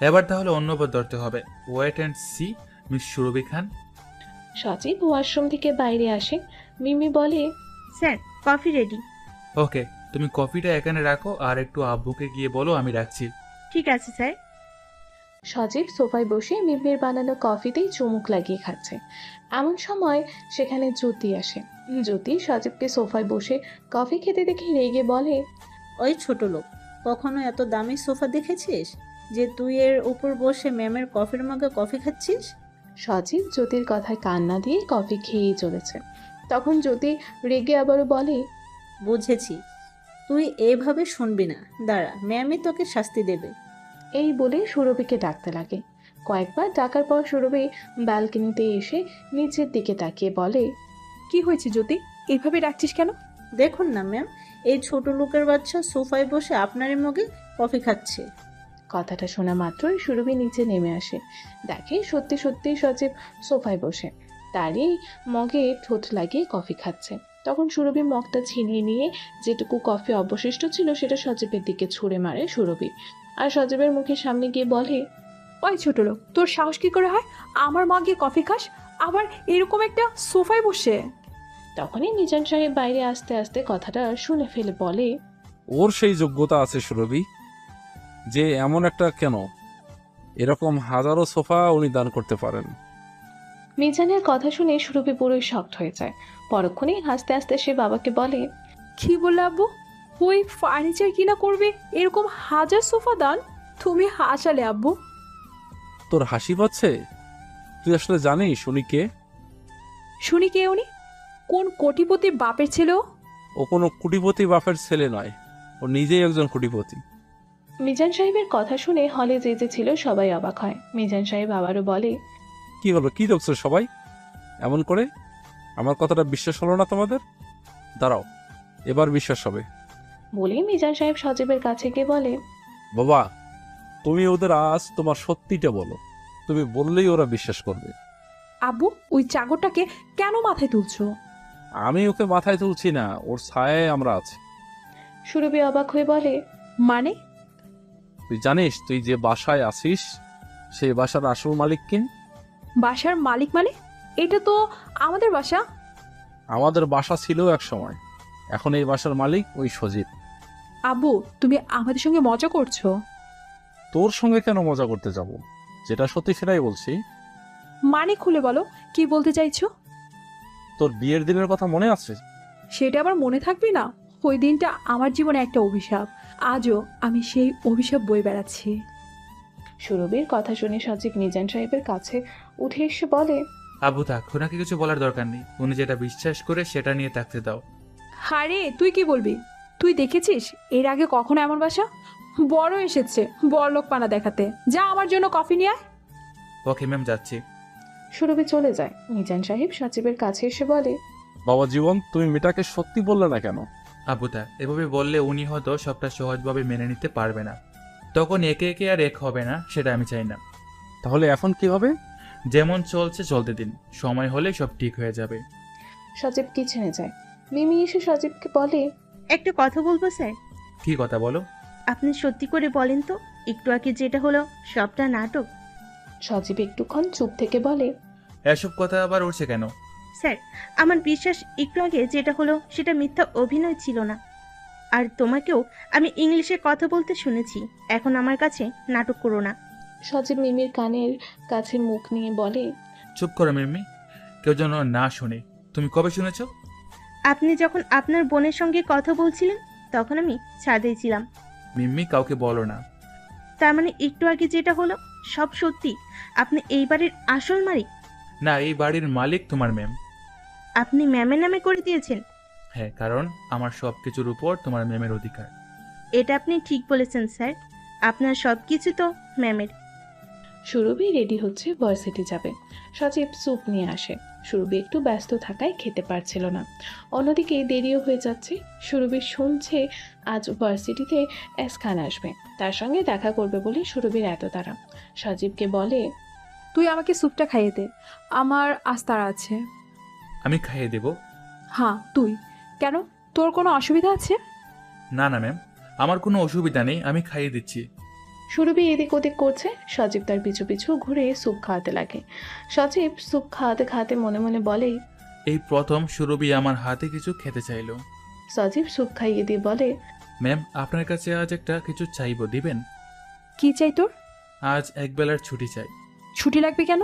S2: এবার তাহলে অন্য পথ ধরতে হবে। Wait and see miss Surabhi Khan.
S3: Sajib washroom থেকে বাইরে আসে। মিমি বলে,
S5: স্যার, কফি রেডি।
S2: ওকে, তুমি কফিটা এখানে রাখো আর একটু আব্বুকে গিয়ে বলো আমি রাখছি।
S5: ঠিক আছে স্যার।
S3: সজীব সোফায় বসে মিমির বানানো কফিতেই চুমুক লাগিয়ে খাচ্ছে। এমন সময় সেখানে জ্যোতি আসে। জ্যোতি সজীবকে সোফায় বসে কফি খেতে দেখে রেগে বলে,
S13: ওই ছোট লোক, কখনো এত দামি সোফা দেখেছিস যে তুই এর উপর বসে ম্যামের কফির মগে কফি খাচ্ছিস?
S3: সজীব জ্যোতির কথায় কান্না দিয়ে কফি খেয়েই চলেছে। তখন জ্যোতি রেগে আবারও বলে,
S13: বুঝেছি, তুই এইভাবে শুনবি না, দাঁড়া, ম্যামই তোকে শাস্তি দেবে।
S3: এই বলে সুরভিকে ডাকতে লাগে। কয়েকবার ডাকার পর সুরভি ব্যালকনিতে এসে নিচের দিকে তাকিয়ে বলে,
S1: কি হয়েছে জ্যোতি, এইভাবে ডাকছিস কেন?
S13: দেখুন না ম্যাম, এই ছোট লোকের বাচ্চা সোফায় বসে আপনারই মগে কফি খাচ্ছে।
S3: কথাটা শোনা মাত্রই সুরভি নিচে নেমে আসে। দেখে সত্যি সত্যি সজীব সোফায় বসে তারই মগে ঠোঁট লাগিয়ে কফি খাচ্ছে। তখন সুরভি মগটা ছিনিয়ে নিয়ে যেটুকু কফি অবশিষ্ট ছিল সেটা সজীবের দিকে ছুঁড়ে মারে সুরভি। আর সজীবের মুখের সামনে গিয়ে বলে,
S1: ওই ছোট লোক, তোর সাহস কি করে হয় আমার মগে কফি খাস, আবার এরকম একটা সোফায় বসে?
S3: তখনই মিজান সাহেব বাইরে আসতে আসতে কথাটা শুনে ফেলে বলে,
S10: ওর সেই যোগ্যতা আছে সুরভি যে এমন একটা কেন, এরকম হাজারো সোফা উনি দান করতে পারেন।
S3: মিজানের কথা শুনে সুরভি পুরোই শকড হয়ে যায়। পরক্ষণেই হাসতে হাসতে সে বাবাকে বলে,
S1: কি বললে আব্বু? ওই ফার্নিচার কিনা করবে এরকম হাজার সোফা দান? তুমি হাসালে আব্বু।
S10: তোর হাসি পাচ্ছে? তুই আসলে জানিস উনি কে?
S1: শুনি কে উনি? কোন কোটিপতি বাপের ছেলে ও?
S10: ও কোনো কোটিপতি বাপের ছেলে নয়, ও নিজেই একজন কোটিপতি।
S3: মিজান সাহেবের কথা শুনে হলে যে যে ছিল সবাই অবাক হয়। মিজান সাহেব আবারও বলে,
S10: কি হলো, কি দেখছো সবাই এমন করে? আমার কথাটা বিশ্বাস হলো না তোমাদের? দাঁড়াও, এবার বিশ্বাস হবে।
S3: বলেই মিজান সাহেব সজীবের কাছে গিয়ে বলে,
S10: বাবা, তুমি ওদের আজ তোমার সত্যিটা বলো, তুমি বললেই ওরা বিশ্বাস করবে।
S1: আব্বু, ওই চাকরটাকে কেন মাথায় তুলছো?
S10: আমি ওকে মাথায় তুলছি না, ওর ছায়ায় আমরা আছি।
S3: সুরভি অবাক হয়ে বলে,
S1: মানে?
S10: তুই জানিস তুই যে বাসায় আছিস সেই বাসার আসল মালিক কে?
S1: বাসার মালিক মানে? এটা তো আমাদের বাসা।
S10: আমাদের বাসা ছিল এক সময়, এখন এই বাসার মালিক ওই সজীব।
S1: আব্বু, তুমি আমাদের সঙ্গে মজা করছো?
S10: তোর সঙ্গে কেন মজা করতে যাব? যেটা সত্যি সেটাই বলছি।
S1: মানে খুলে বলো, কি বলতে চাইছো?
S10: তোর বিয়ের দিনের কথা মনে আছে?
S1: সেটা আবার মনে থাকবে না? ওই দিনটা আমার জীবনে একটা অভিশাপ। আজও আমি সেই অভিশাপ বয়ে বেড়াচ্ছি।
S3: সুরভির কথা শুনে সজীব মিজান সাহেবের কাছে উঠে এসে বলে,
S2: আবু থাক, ওনাকে কিছু বলার দরকার নেই। উনি যেটা বিশ্বাস করে সেটা নিয়ে থাকতে দাও।
S1: হারে, তুই কি বলবি? তুই দেখেছিস এর আগে কখনো এমন বাসা? বড় এসেছে বড়লোক পানা দেখাতে। যা আমার জন্য কফি নিয়ে আয়।
S2: ওকে ম্যাম, যাচ্ছি।
S3: সুরভি চলে যায়। মিজান সাহেব সজীবের কাছে এসে বলে,
S10: বাবা জীবন, তুমি মেয়েটাকে সত্যি বললে না কেন?
S2: আবু থাক, এভাবে বললে উনি হয়তো সবটা সহজভাবে মেনে নিতে পারবে না। তখন একে একে আর এক হবে না, সেটা আমি চাই না।
S10: তাহলে এখন কি হবে?
S2: যেমন চলছে চলতে দিন, সময় হলে সব ঠিক হয়ে যাবে।
S3: সজীব কিচেনে যায়। মিমি এসে সজীবকে বলে,
S5: একটা কথা বলবো স্যার।
S2: কি কথা বলো?
S5: আপনি সত্যি করে বলেন তো, একটু আগে যেটা হলো সবটা নাটক?
S3: সজীব একটুক্ষণ চুপ থেকে বলে,
S2: এসব কথা আবার উঠছে কেন?
S5: স্যার, আমার বিশ্বাস একটু আগে যেটা হলো সেটা মিথ্যা অভিনয় ছিল না। আর তোমাকেও আমি ইংলিশে কথা বলতে শুনেছি। এখন আমার কাছে নাটক করো না।
S3: সজীব মিমির কানের কাছে মুখ নিয়ে বলে,
S2: চুপ করো মিম্মি, কেউ যেন না শুনে। তুমি কবে শুনেছ?
S5: আপনি যখন আপনার বোনের সঙ্গে কথা বলছিলেন তখন আমি ছাদেই ছিলাম।
S2: মিম্মি, কাউকে বলো না।
S5: তার মানে একটু আগে যেটা হলো সব সত্যি? আপনি এই বাড়ির আসল মালিক?
S2: না, এই বাড়ির মালিক তোমার ম্যাম।
S5: আপনি ম্যামের নামে করে দিয়েছেন?
S2: হ্যাঁ, কারণ আমার সব কিছুর উপর তোমার ম্যামের অধিকার।
S5: এটা আপনি ঠিক বলেছেন স্যার, আপনার সব কিছু তো ম্যামের।
S3: সুরভি রেডি হচ্ছে, ভার্সিটি যাবে। সজীব স্যুপ নিয়ে আসে। সুরভি একটু ব্যস্ত থাকায় খেতে পারছিল না। অন্যদিকে দেরিও হয়ে যাচ্ছে। সুরভি শুনছে আজ ভার্সিটিতে এস খান আসবে, তার সঙ্গে দেখা করবে বলে সুরভির এত তাড়া। সজীবকে বলে,
S1: তুই আমাকে স্যুপটা খাইয়ে দে, আমার আজ তাড়া আছে।
S2: আমি খাইয়ে দেব?
S1: হ্যাঁ তুই। কেন, তোর কোনো অসুবিধা আছে?
S2: না না ম্যাম, আমার কোনো অসুবিধা নেই, আমি খাইয়ে দিচ্ছি।
S3: সুরভি এদিক ওদিক করছে। সজীব তার পিছু পিছু ঘুরে স্যুপ খাওয়াতে লাগে। সজীব স্যুপ খাওয়াতে খাওয়াতে মনে মনে বলে,
S2: এই প্রথম সুরভি আমার হাতে কিছু খেতে চাইলো।
S3: সজীব স্যুপ খাইয়ে দিয়ে বলে,
S2: ম্যাম, আপনার কাছে আজ একটা কিছু চাইবো, দিবেন?
S1: কি চাই তোর?
S2: আজ একবেলার ছুটি চাই।
S1: ছুটি লাগবে কেন?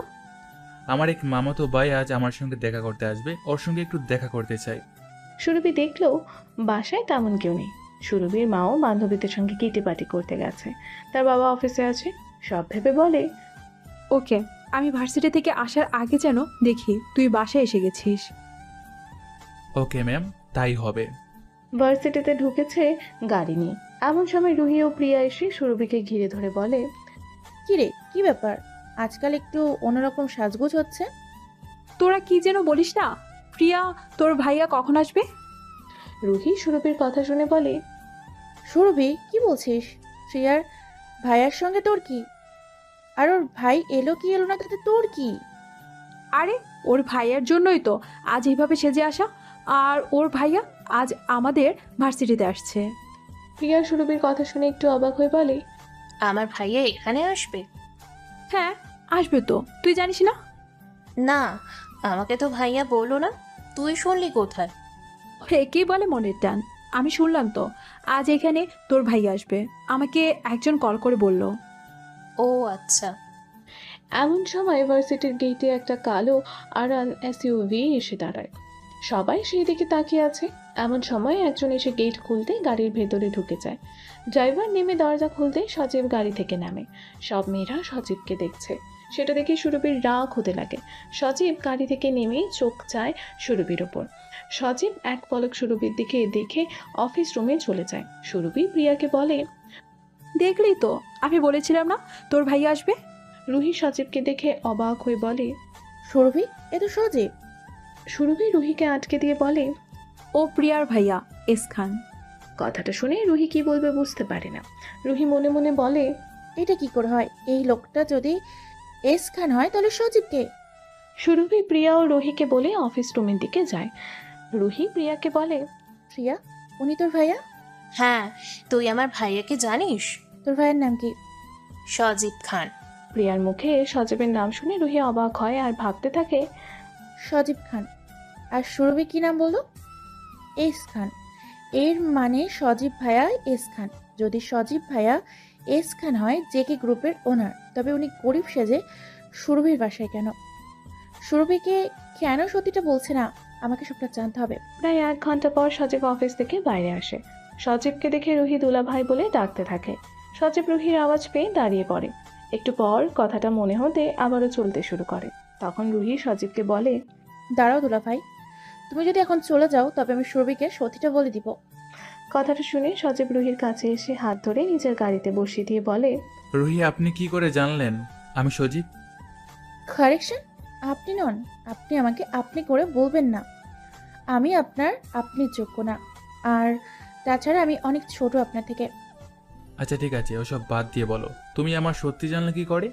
S2: আমার এক মামাতো ভাই আজ আমার সঙ্গে দেখা করতে আসবে, ওর সঙ্গে একটু দেখা করতে চাই।
S3: সুরভি দেখলো বাসায় তেমন কেউ নেই। সুরভির মাও বান্ধবীদের সঙ্গে কিটি পার্টি করতে গেছে, তার বাবা অফিসে আছে। সব ভেবে বলে,
S1: ওকে, আমি ভার্সিটি থেকে আসার আগে যেন দেখি তুই বাসায় এসে গেছিস।
S2: ওকে ম্যাম, তাই হবে।
S3: ভার্সিটিতে ঢুকেছে গাড়ি নিয়ে। এমন সময় রুহি ও প্রিয়া এসে সুরভিকে ঘিরে ধরে বলে,
S9: কি রে, কি ব্যাপার? আজকাল একটু অন্যরকম সাজগোজ হচ্ছে।
S1: তোরা কি যেন বলিস না? প্রিয়া, তোর ভাইয়া কখন আসবে?
S3: রুহি সুরভির কথা শুনে বলে,
S9: সুরভি, কি বলছিস? শ্রেয়ার ভাইয়ার সঙ্গে তোর কি? আর ওর ভাই এলো কি এলো না তাতে তোর কি?
S1: আরে, ওর ভাইয়ার জন্যই তো আজ এইভাবে সেজে আসা। আর ওর ভাইয়া আজ আমাদের ভার্সিটিতে আসছে।
S3: প্রিয়া সুরভির কথা শুনে একটু অবাক হয়ে বলে,
S14: আমার ভাইয়া এখানে আসবে?
S1: হ্যাঁ, আসবে তো, তুই জানিস না?
S14: না, আমাকে তো ভাইয়া বললো না। তুই শুনলি কোথায়?
S1: একেই বলে মনের টান। আমি শুনলাম তো আজ এখানে তোর ভাই আসবে, আমাকে একজন কল করে বলল।
S14: ও আচ্ছা।
S3: এমন সময় ভার্সিটির গেটে একটা কালো আরান এসইউভি এসে দাঁড়ায়। সবাই সেই দিকে তাকিয়ে আছে। এমন সময় একজন এসে গেট খুলতে গাড়ির ভেতরে ঢুকে যায়। ড্রাইভার নেমে দরজা খুলতে সজীব গাড়ি থেকে নামে। সব মেয়েরা সজীবকে দেখছে। সেটা দেখে সুরভির রাগ হতে লাগে। সজীব গাড়ি থেকে নেমে চোখ চায় সুরভির ওপর। সজীব এক পলক সুরভির দিকে দেখে অফিস রুমে চলে যায়। সুরভি প্রিয়াকে বলে,
S1: দেখলি তো, আমি বলেছিলাম না তোর ভাই আসবে।
S3: রুহি সজীবকে দেখে অবাক হয়ে বলে,
S9: সুরভি, এ তো সজীব।
S3: সুরভি রুহিকে আটকে দিয়ে বলে,
S1: ও প্রিয়ার ভাইয়া এস খান।
S3: কথাটা শুনে রুহি কি বলবে বুঝতে পারে না। রুহি মনে মনে বলে,
S9: এটা কি করে হয়? এই লোকটা যদি এস খান হয় তাহলে সজীবকে।
S3: সুরভি প্রিয়া ও রুহিকে বলে অফিস রুমের দিকে যায়। রুহি প্রিয়াকে বলে,
S9: প্রিয়া, উনি তোর ভাইয়া?
S14: হ্যাঁ, তুই আমার ভাইয়াকে জানিস?
S9: তোর ভাইয়ের নাম কি?
S14: সজীব খান।
S3: প্রিয়ার মুখে সজীবের নাম শুনে রুহি অবাক হয় আর ভাবতে থাকে,
S9: সজীব খান। আর সুরভি কি নাম বললো? এস খান। এর মানে সজীব ভাইয়া এস খান। যদি সজীব ভাইয়া এস খান হয় জেকে গ্রুপের ওনার, তবে উনি গরিব সেজে সুরভির বাসায় কেন? সুরভিকে কেন সত্যিটা বলছে না? আমাকে সবটা জানতে হবে।
S3: প্রায় 1 ঘন্টা পর সজীব অফিস থেকে বাইরে আসে। সজীবকে দেখে রুহি দুলা ভাই বলে ডাকতে থাকে। সজীব রুহির আওয়াজ পেয়ে দাঁড়িয়ে পড়ে। একটু পর কথাটা মনে হতে আবারও চলতে শুরু করে। তখন রুহি সজীবকে বলে,
S9: দাঁড়াও দুলা ভাই, তুমি যদি এখন চলে যাও তবে আমি সুরভিকে সত্যিটা বলে দিব।
S3: কথাটা শুনে সজীব রুহির কাছে এসে হাত ধরে নিজের গাড়িতে বসিয়ে দিয়ে বলে,
S2: রুহি, আপনি কি করে জানলেন আমি সজীব?
S9: কারেকশন, আপনি নন। আপনি আমাকে আপনি করে বলবেন না। আমি আপনার আপনির যোগ্য না। আর তাছাড়া আমি অনেক ছোট আপনার থেকে।
S2: আচ্ছা ঠিক আছে, ওসব বাদ দিয়ে বলো, তুমি আমার সত্যি জানলে কি করে?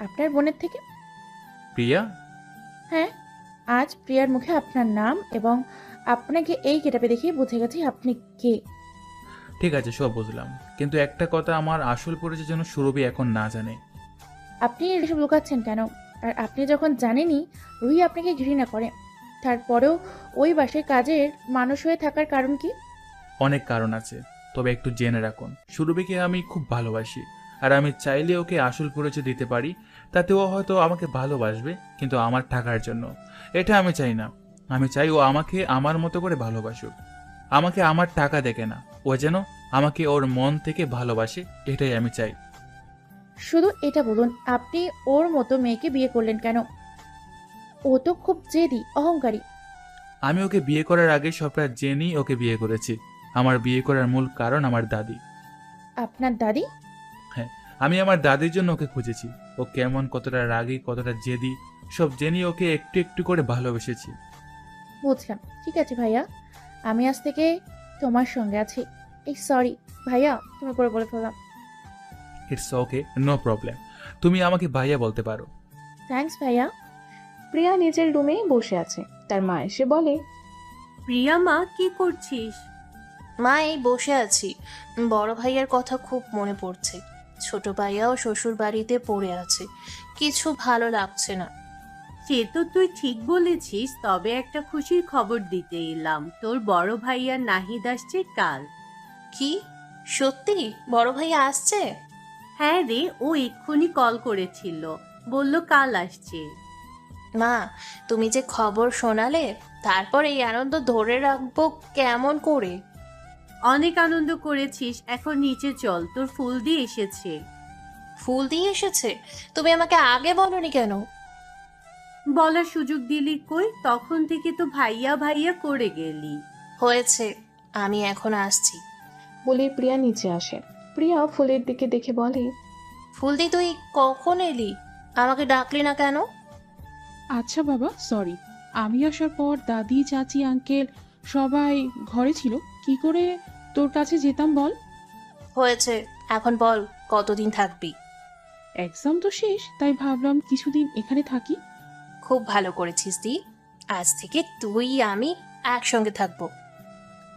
S9: আপনার বোনের থেকে।
S2: প্রিয়া?
S9: হ্যাঁ, আজ প্রিয়ার মুখে আপনার নাম এবং আপনাকে এই গেটাপে দেখিয়ে বুঝে গেছি আপনি কে।
S2: ঠিক আছে, সব বুঝলাম, কিন্তু একটা কথা, আমার আসল পরিচয় যেন সুরভি এখন না জানে।
S9: আপনি এসব লুকাচ্ছেন কেন? আর আপনি যখন জানেনই রুহি আপনাকে ঘৃণা করে, তারপরেও ওই বাসায় কাজের মানুষ হয়ে থাকার কারণ কি?
S2: অনেক কারণ আছে, তবে একটু জেনে রাখুন, সুরভিকে আমি খুব ভালোবাসি। আর আমি চাইলে ওকে আসল পরিচয় দিতে পারি, তাতে ও হয়তো আমাকে ভালোবাসবে, কিন্তু আমার টাকার জন্য। এটা আমি চাই না। আমি চাই ও আমাকে আমার মতো করে ভালোবাসুক, আমাকে আমার টাকা দেখে না। ও যেন আমাকে ওর মন থেকে ভালোবাসে, এটাই আমি চাই।
S9: শুধু এটা বলুন, আপনি ওর মতো মেয়েকে বিয়ে করলেন কেন? ও তো খুব জেদি, অহংকারী।
S2: আমি ওকে বিয়ে করার আগে সবটা জেনেই ওকে বিয়ে করেছি। আমার বিয়ে করার মূল কারণ আমার দাদি।
S9: আপনার দাদি?
S2: হ্যাঁ, আমি আমার দাদির জন্য ওকে খুঁজেছি। ও কেমন, কতটা রাগী, কতটা জেদি, সব জেনেই ওকে একটু একটু করে ভালোবেসেছি।
S9: বুঝলাম। ঠিক আছে ভাইয়া, আমি আজ থেকে তোমার সঙ্গে আছি। এই সরি ভাইয়া, তুমি করে বলে ফেললাম।
S2: It's okay, no problem. তুমি আমাকে ভাইয়া বলতে পারো।
S9: থ্যাঙ্কস ভাইয়া।
S3: প্রিয়া নিজের রুমে বসে আছে। তার মা এসে বলে,
S16: প্রিয়া মা, কি করছিস?
S14: মা, এই বসে আছি। বড় ভাইয়ার কথা খুব মনে পড়ছে। ছোট ভাইয়াও শ্বশুর বাড়িতে পড়ে আছে, কিছু ভালো লাগছে না।
S16: সে তো তুই ঠিক বলেছিস, তবে একটা খুশির খবর দিতে এলাম। তোর বড় ভাইয়া নাহিদ আসছে কাল।
S14: কি সত্যি বড় ভাইয়া আসছে?
S16: হ্যাঁ রে, ও এক্ষুনি কল করেছিল, বলল কাল আসছে।
S14: মা, তুমি যে খবর শোনালে, তারপর এই আনন্দ ধরে রাখবো কেমন করে?
S16: অনেক আনন্দ করেছিস, এখন নিচে চল, তোর ফুল দিয়ে এসেছে।
S14: ফুল দিয়ে এসেছে? তুমি আমাকে আগে বলনি কেন?
S16: বলার সুযোগ দিলি কই? তখন থেকে তো ভাইয়া ভাইয়া করে গেলি।
S14: হয়েছে, আমি এখন আসছি
S3: বলে প্রিয়া নিচে আসে। প্রিয়া ফুলের দিকে দেখে বলে,
S14: ফুলদি, তুই কখন এলি? আমাকে ডাকলি না কেন?
S19: আচ্ছা বাবা, সরি। আমি আসার পর দাদি, চাচি, আঙ্কেল সবাই ঘরে ছিল, কি করে তোর কাছে যেতাম বল?
S14: হয়েছে, এখন বল কতদিন থাকবি?
S19: এক্সাম তো শেষ, তাই ভাবলাম কিছুদিন এখানে থাকি।
S14: খুব ভালো করেছিস দি, আজ থেকে তুই আমি একসঙ্গে থাকবো।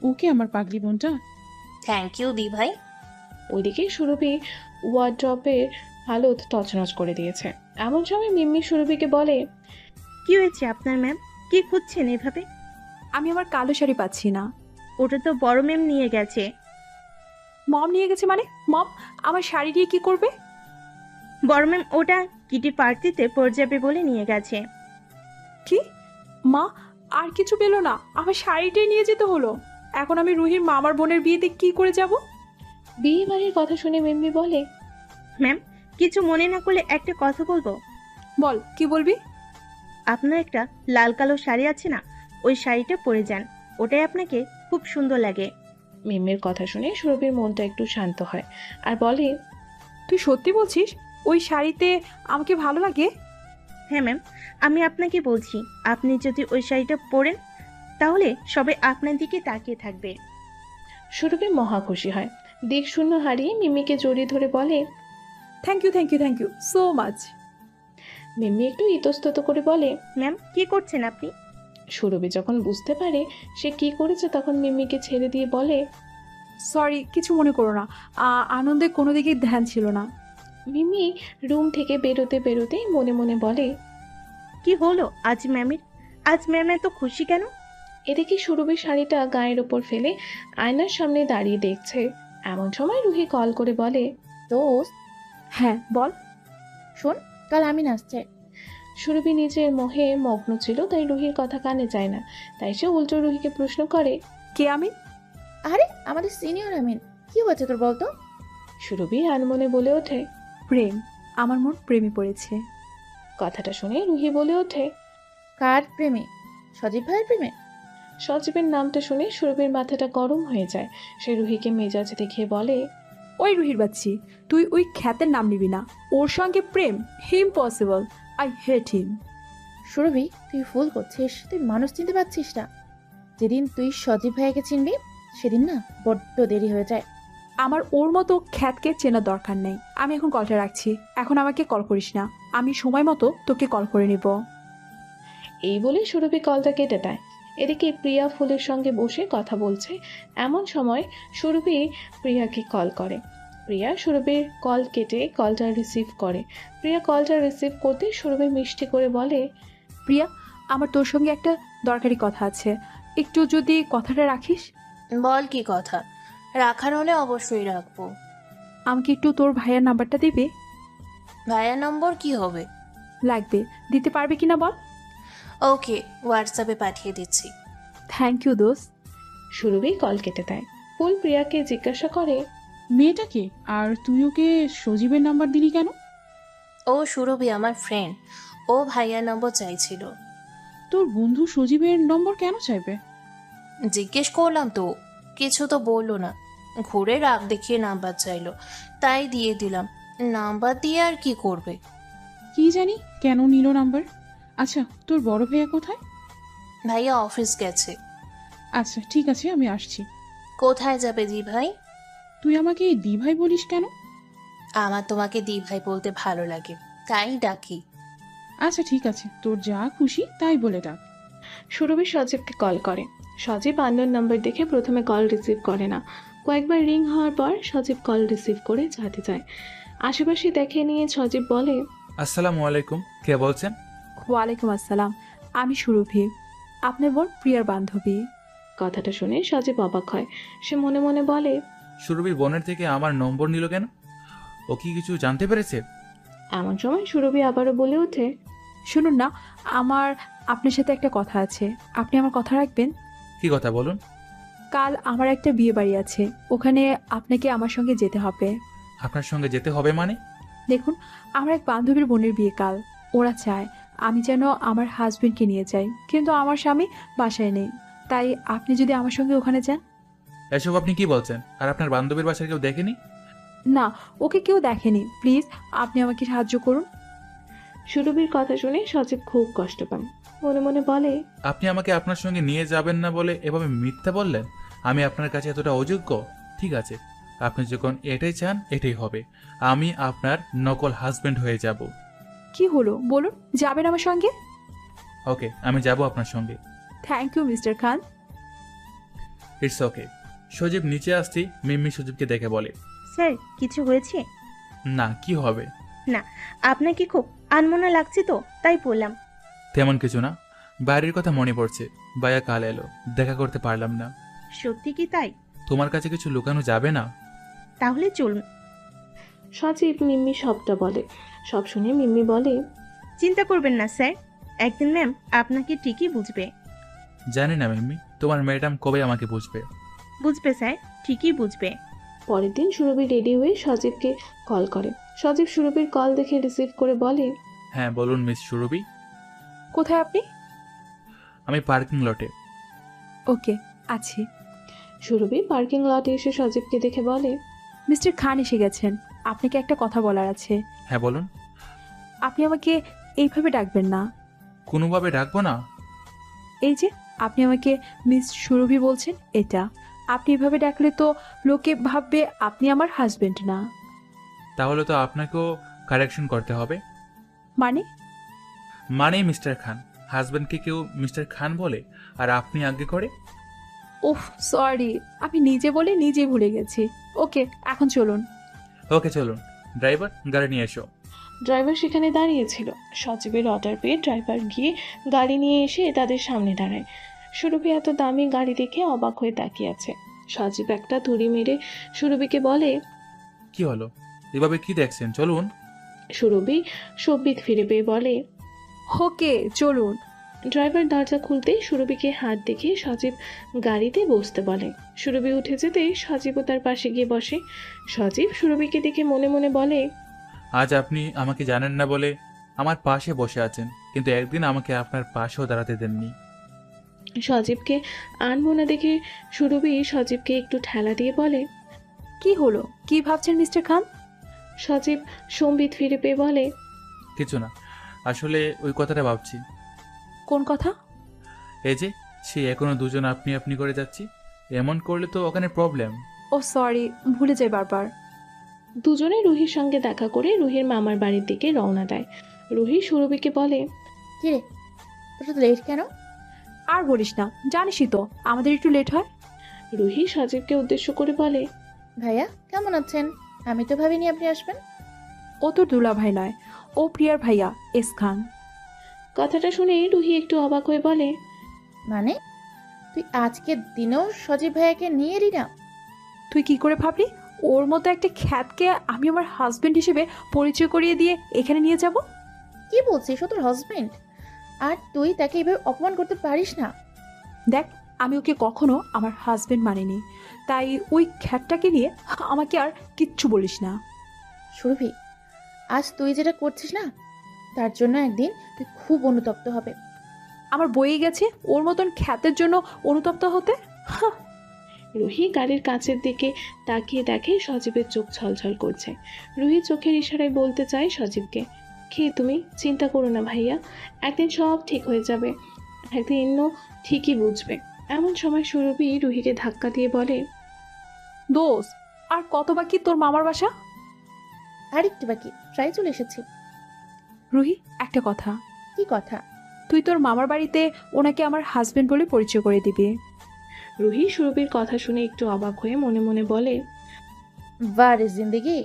S19: ওকে আমার পাগলি বোনটা।
S14: থ্যাংক ইউ দি ভাই।
S3: ওইদিকে সুরভি ওয়ার্ড্রপের হালত তছনছ করে দিয়েছে। এমন সময় মিম্মি সুরভিকে বলে,
S5: কি হয়েছে আপনার ম্যাম? কি খুঁজছেন এভাবে?
S1: আমি আমার কালো শাড়ি পাচ্ছি না।
S5: ওটা তো বড় ম্যাম নিয়ে গেছে।
S1: মম নিয়ে গেছে মানে? মম আমার শাড়ি দিয়ে কি করবে?
S5: বড় ম্যাম ওটা কিটি পার্টিতে পড়ে যাবে বলে নিয়ে গেছে।
S1: কি? মা আর কিছু পেলো না, আমার শাড়িটাই নিয়ে যেতে হলো। এখন আমি রুহির মামার বোনের বিয়েতে কি করে যাব?
S3: বিয়ে বাড়ির কথা শুনে মিম্মি বলে,
S5: ম্যাম কিছু মনে না করলে একটা কথা বলবো?
S1: বল কি বলবি?
S5: আপনার একটা লাল কালো শাড়ি আছে না, ওই শাড়িটা পরে যান, ওটাই আপনাকে খুব সুন্দর লাগে।
S3: মিমির কথা শুনে সুরভির মনটা একটু শান্ত হয় আর বলে,
S1: তুই সত্যি বলছিস ওই শাড়িতে আমাকে ভালো লাগে?
S5: হ্যাঁ ম্যাম, আমি আপনাকে বলছি, আপনি যদি ওই শাড়িটা পরেন তাহলে সবাই আপনার দিকে তাকিয়ে থাকবে।
S3: সুরভি মহা খুশি হয়। দিক শূন্য হারিয়ে মিমিকে জড়িয়ে ধরে বলে,
S1: thank you thank you thank you so much.
S3: Mimi একটু ইতস্তত করে বলে,
S5: ম্যাম কি করছেন আপনি?
S3: সুরভি যখন বুঝতে পারে সে কি করেছে তখন মিমিকে ছেড়ে দিয়ে বলে,
S1: সরি, কিছু মনে করো না, আনন্দে কোনো দিকে ধ্যান ছিল না।
S3: মিমি রুম থেকে বেরোতে বেরোতে মনে মনে বলে,
S5: কি হলো আজ ম্যামের? আজ ম্যাম এত খুশি কেন?
S3: এদিকে সুরভির শাড়িটা গায়ের ওপর ফেলে আয়নার সামনে দাঁড়িয়ে দেখছে। এমন সময় রুহি কল করে বলে,
S9: দোস্ত,
S1: হ্যাঁ বল।
S9: শোন, কাল আমি নাচছে।
S3: সুরভি নিজের মোহে মগ্ন ছিল, তাই রুহির কথা কানে যায় না। তাই সে উল্টো রুহিকে প্রশ্ন করে,
S1: কে আমিন?
S9: আরে আমাদের সিনিয়র আমিন, কি হয়েছে তোর বলতো?
S3: সুরভি আনমনে বলে ওঠে,
S1: প্রেম, আমার মন প্রেমে পড়েছে।
S3: কথাটা শুনে রুহি বলে ওঠে,
S9: কার প্রেমে? সজীব ভাইয়ের প্রেমে?
S3: সজীবের নামটা শুনে সুরভির মাথাটা গরম হয়ে যায়। সে রুহিকে মেজাজ দেখিয়ে বলে,
S1: ওই রুহির বাচ্চি, তুই ওই খ্যাতের নাম নিবি না, ওর সঙ্গে প্রেম ইম্পসিবল, আই হেট হিম।
S9: সুরভি, তুই ভুল করছিস, তুই মানুষ চিনতে পারছিস না। যেদিন তুই সজীব ভাইয়াকে চিনবি সেদিন না বড্ড দেরি হয়ে যায়।
S1: আমার ওর মতো খ্যাতকে চেনার দরকার নেই। আমি এখন কলটা রাখছি, এখন আমাকে কল করিস না, আমি সময় মতো তোকে কল করে নিব।
S3: এই বলে সুরভি কলটা কেটে দেয়। এদিকে প্রিয়া ফুলের সঙ্গে বসে কথা বলছে। এমন সময় সুরভি প্রিয়াকে কল করে। প্রিয়া সুরভির কল কেটে কলটা রিসিভ করে। প্রিয়া কলটা রিসিভ করতে সুরভি মিষ্টি করে বলে,
S1: প্রিয়া, আমার তোর সঙ্গে একটা দরকারি কথা আছে, একটু যদি কথাটা রাখিস।
S14: বল কি কথা? রাখার হলে অবশ্যই রাখবো।
S1: আমাকে একটু তোর ভাইয়ের নাম্বারটা দিবি?
S14: ভাইয়া নম্বর কি হবে?
S1: লাগবে, দিতে পারবি কিনা বল।
S14: ওকে, হোয়াটসঅ্যাপে পাঠিয়ে দিচ্ছি।
S1: থ্যাংক ইউ দোস্ত।
S3: সুরভি কল কেটে দেয়। ফুল প্রিয়াকে জিজ্ঞাসা করে,
S19: মেয়েটাকে, আর তুই ওকে সজীবের নাম্বার দিলি কেন?
S14: ও সুরভি আমার ফ্রেন্ড, ও ভাইয়ার নম্বর চাইছিল।
S19: তোর বন্ধু সজীবের নম্বর কেন চাইবে?
S14: জিজ্ঞেস করলাম তো, কিছু তো বললো না, ঘুরে রাগ দেখিয়ে নাম্বার চাইলো, তাই দিয়ে দিলাম। নাম্বার দিয়ে আর কি করবে?
S19: কি জানি কেন নিল নাম্বার। আচ্ছা, তোর বড় ভাইয়া কোথায়?
S14: ভাইয়া অফিস গেছে।
S19: আচ্ছা ঠিক আছে, আমি আসছি।
S14: কোথায় যাবে দি ভাই?
S19: তুই আমাকে দি ভাই বলিস কেন?
S14: আমার তোমাকে দি ভাই বলতে ভালো লাগে, তাই ডাকি।
S19: আচ্ছা ঠিক আছে, তোর যা খুশি তাই বলে ডাক।
S3: সুরভি সজীবকে কল করে। সজীব আননোন নাম্বার দেখে প্রথমে কল রিসিভ করে না। কয়েকবার রিং হওয়ার পর সজীব কল রিসিভ করে যাতে যায়। আশেপাশে দেখে নিয়ে সজীব বলে,
S2: আসসালামু আলাইকুম, কে বলছেন?
S1: ওয়ালাইকুম আসসালাম, আমি সুরভি, আপনার বোন প্রিয়ার বান্ধবী।
S3: কথাটা শুনে সজীব অবাক হয়। সে মনে মনে বলে,
S2: সুরভির বোনের থেকে আমার নম্বর নিল কেন? ও কি কিছু জানতে পেরেছে?
S3: এমন সময় সুরভি আবারও বলে ওঠে,
S1: শুনুন না, আমার আপনার সাথে একটা কথা আছে, আপনি আমার কথা রাখবেন?
S2: কি কথা বলুন।
S1: কাল আমার একটা বিয়ে বাড়ি আছে, ওখানে আপনাকে আমার সঙ্গে যেতে হবে।
S2: আপনার সঙ্গে যেতে হবে মানে?
S1: দেখুন, আমার এক বান্ধবীর বোনের বিয়ে কাল, ওরা চায় আমি যেন আমার হাজবেন্ডকে নিয়ে যাই, কিন্তু আমার স্বামী বাসায় নেই, তাই আপনি যদি আমার সঙ্গে ওখানে যান।
S2: এসব আপনি কি বলছেন? আর আপনার বান্ধবীর বাসায় কেউ দেখেনি?
S1: না, ওকে কেউ দেখেনি, প্লিজ আপনি আমাকে সাহায্য করুন।
S3: সুরভির কথা শুনে সজীব খুব কষ্ট পান। মনে মনে বলে,
S2: আপনি আমাকে আপনার সঙ্গে নিয়ে যাবেন না বলে এভাবে মিথ্যা বললেন? আমি আপনার কাছে এতটা অযোগ্য? ঠিক আছে, আপনি যখন এটাই চান এটাই হবে, আমি আপনার নকল হাজবেন্ড হয়ে যাব।
S1: কি হলো বলুন, যাবেন আমার সঙ্গে?
S2: ওকে, আমি যাব আপনার সঙ্গে।
S1: Thank you mister Khan.
S2: It's okay. Sajib নিচে আসছি, মিম্মি সজীবকে দেখে বলে,
S5: স্যার কিছু হয়েছে?
S2: না, কি হবে?
S5: না, আপনাকে খুব আনমনা লাগছে তো তাই বললাম।
S2: তেমন কিছু না, বাইরের কথা মনে পড়ছে, ভাইয়া কাল এলো, দেখা করতে পারলাম না।
S5: সত্যি কি তাই?
S2: তোমার কাছে কিছু লুকানো যাবে না?
S5: তাহলে চলুন।
S3: সজীব মিম্মি সবটা বলে। সব শুনে মিম্মি বলে,
S5: চিন্তা করবেন না স্যার, একদিন ম্যাম আপনাকে ঠিকই বুঝবে।
S2: জানি না মিম্মি, তোমার ম্যাডাম কবে আমাকে বুঝবে?
S5: বুঝবে স্যার, ঠিকই বুঝবে।
S3: পরের দিন সুরভি রেডি হয়ে সজীবকে কল করে। সজীব সুরভির কল দেখে রিসিভ করে বলে,
S2: হ্যাঁ বলুন মিস সুরভি।
S1: কোথায় আপনি?
S2: আমি পার্কিং লটে।
S1: ওকে, আছি।
S3: সুরভি পার্কিং লটে এসে সজীবকে দেখে বলে,
S1: মিস্টার খান এসে গেছেন, আপনাকে একটা কথা বলার আছে।
S2: হ্যাঁ বলুন।
S1: আপনি আমাকে এইভাবে ডাকবেন না।
S2: কোনোভাবে ডাকবো না?
S1: এই যে আপনি আমাকে মিস সুরভি বলছেন, এটা আপনি এভাবে ডাকলে তো লোকে ভাববে আপনি আমার হাজবেন্ড না।
S2: তাহলে তো আপনাকেও কারেকশন করতে হবে।
S1: মানে
S2: মিস্টার খান, হাজব্যান্ডকে কেউ মিস্টার খান বলে আর আপনি আগে করে?
S1: ওহ সরি, আমি নিজে বলে নিজেই ভুলে গেছি। ওকে, এখন চলুন।
S2: ওকে চলুন। ড্রাইভার, গাড়ি নিয়ে এসো।
S3: ড্রাইভার সেখানে দাঁড়িয়েছিল। সজীবের অর্ডার পেয়ে ড্রাইভার গিয়ে গাড়ি নিয়ে এসে তাদের সামনে দাঁড়ায়। সুরভি এত দামি গাড়ি দেখে অবাক হয়ে তাকিয়ে আছে। সজীব একটা তুড়ি মেরে সুরভিকে বলে,
S2: কি হলো, এভাবে কি দেখছেন? চলুন।
S3: সুরভি সব্বিত ফিরে পেয়ে বলে,
S1: ওকে চলুন।
S3: ড্রাইভার দরজা খুলতেই সুরভিকে হাত দেখে সজীব গাড়িতে বসতে বলে। সুরভি উঠে যেতেই সজীবও তার পাশে গিয়ে বসে। সজীব সুরভিকে দেখে মনে মনে বলে,
S2: আজ আপনি আমাকে জানেন না বলে আমার পাশে বসে আছেন, কিন্তু একদিন আমাকে আপনার পাশেও দাঁড়াতে দেননি।
S3: সজীবকে আনবো না দেখে সুরভি সজীবকে একটু ঠেলা দিয়ে বলে,
S1: কি হলো, কি ভাবছেন মিস্টার খান?
S3: সজীব সম্বিত ফিরে পেয়ে বলে,
S2: কিছু না, আসলে ওই কথাটা ভাবছি।
S1: কোন কথা?
S2: এই যে সে এখনো দুজন আপনি আপনি করে যাচ্ছি, এমন করলে তো ওখানে প্রবলেম।
S1: ও সরি, ভুলে যাই বারবার।
S3: দুজনে রুহির সঙ্গে দেখা করে রুহির মামার বাড়ির দিকে রওনা দেয়। রুহি সুরভিকে বলে,
S9: কিরে তোর তো লেট কেন?
S1: আর বলিস না, জানিসই তো আমাদের একটু লেট হয়।
S3: রুহি সজীবকে উদ্দেশ্য করে বলে,
S9: ভাইয়া কেমন আছেন? আমি তো ভাবিনি আপনি আসবেন।
S1: ও তোর দুলা ভাই নয়, ও প্রিয়ার ভাইয়া এস খান।
S3: কথাটা শুনে রুহি একটু অবাক হয়ে বলে,
S9: মানে তুই আজকের দিনেও সজীব ভাইয়াকে নিয়ে এলি না?
S1: তুই কি করে ভাবলি ওর মতো একটা খ্যাতকে আমি আমার হাজবেন্ড হিসেবে পরিচয় করিয়ে দিয়ে এখানে নিয়ে যাব?
S9: কি বলছিস, ও তোর হাজবেন্ড আর তুই তাকে এভাবে অপমান করতে পারিস না।
S1: দেখ, আমি ওকে কখনো আমার হাজবেন্ড মানিনি, তাই ওই খ্যাতটাকে নিয়ে আমাকে আর কিচ্ছু বলিস না।
S9: সুরভি, আজ তুই যেটা করছিস না, তার জন্য একদিন তুই খুব অনুতপ্ত হবে।
S1: আমার বয়ে গেছে ওর মতন খ্যাতের জন্য অনুতপ্ত হতে।
S3: রুহি গাড়ির কাছের দিকে তাকিয়ে দেখে সজীবের চোখ ছলছল করছে। রুহি চোখের ইশারায় বলতে চায় সজীবকে, তুমি চিন্তা করো না ভাইয়া, একদিন সব ঠিক হয়ে যাবে, একদিন ঠিকই বুঝবে। এমন সময় সুরভি রুহিকে ধাক্কা দিয়ে বলে,
S1: দোস্ত, আর কত বাকি তোর মামার বাসা?
S9: আরেকটু বাকি, প্রায় চলে এসেছি।
S1: রুহি, একটা কথা।
S9: কি কথা?
S1: তুই তোর মামার বাড়িতে ওনাকে আমার হাজবেন্ড বলে পরিচয় করে দিবি।
S3: রুহি সুরভির কথা শুনে একটু অবাক হয়ে মনে মনে বলে,
S9: বারে জিন্দেগি,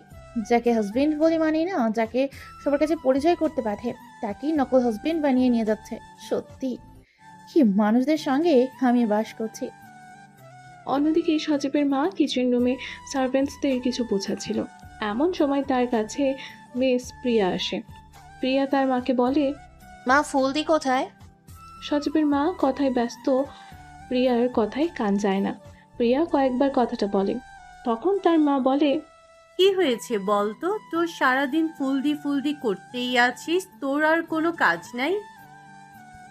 S9: যাকে হাজবেন্ড বলে মানি না, যাকে সবার কাছে পরিচয় করতে পাঠে, তাকেই নকল হাজবেন্ড বানিয়ে নিয়ে যাচ্ছে। সত্যি কি মানুষদের সঙ্গে আমি বাস করছি।
S3: অন্যদিকে সজীবের মা কিচেন রুমে সার্ভেন্টসদের কিছু বোঝাচ্ছিল। এমন সময় তার কাছে মিস প্রিয়া আসে। প্রিয়া তার মাকে বলে,
S14: মা ফুলদি কোথায়?
S3: সজীবের মা কথায় ব্যস্ত, প্রিয়ার কথায় কান যায় না। প্রিয়া কয়েকবার কথাটা বলে, তখন তার মা বলে,
S16: কি হয়েছে বলতো? তোর সারাদিন ফুলদি করতেই আছিস, তোর আর কোনো কাজ নাই?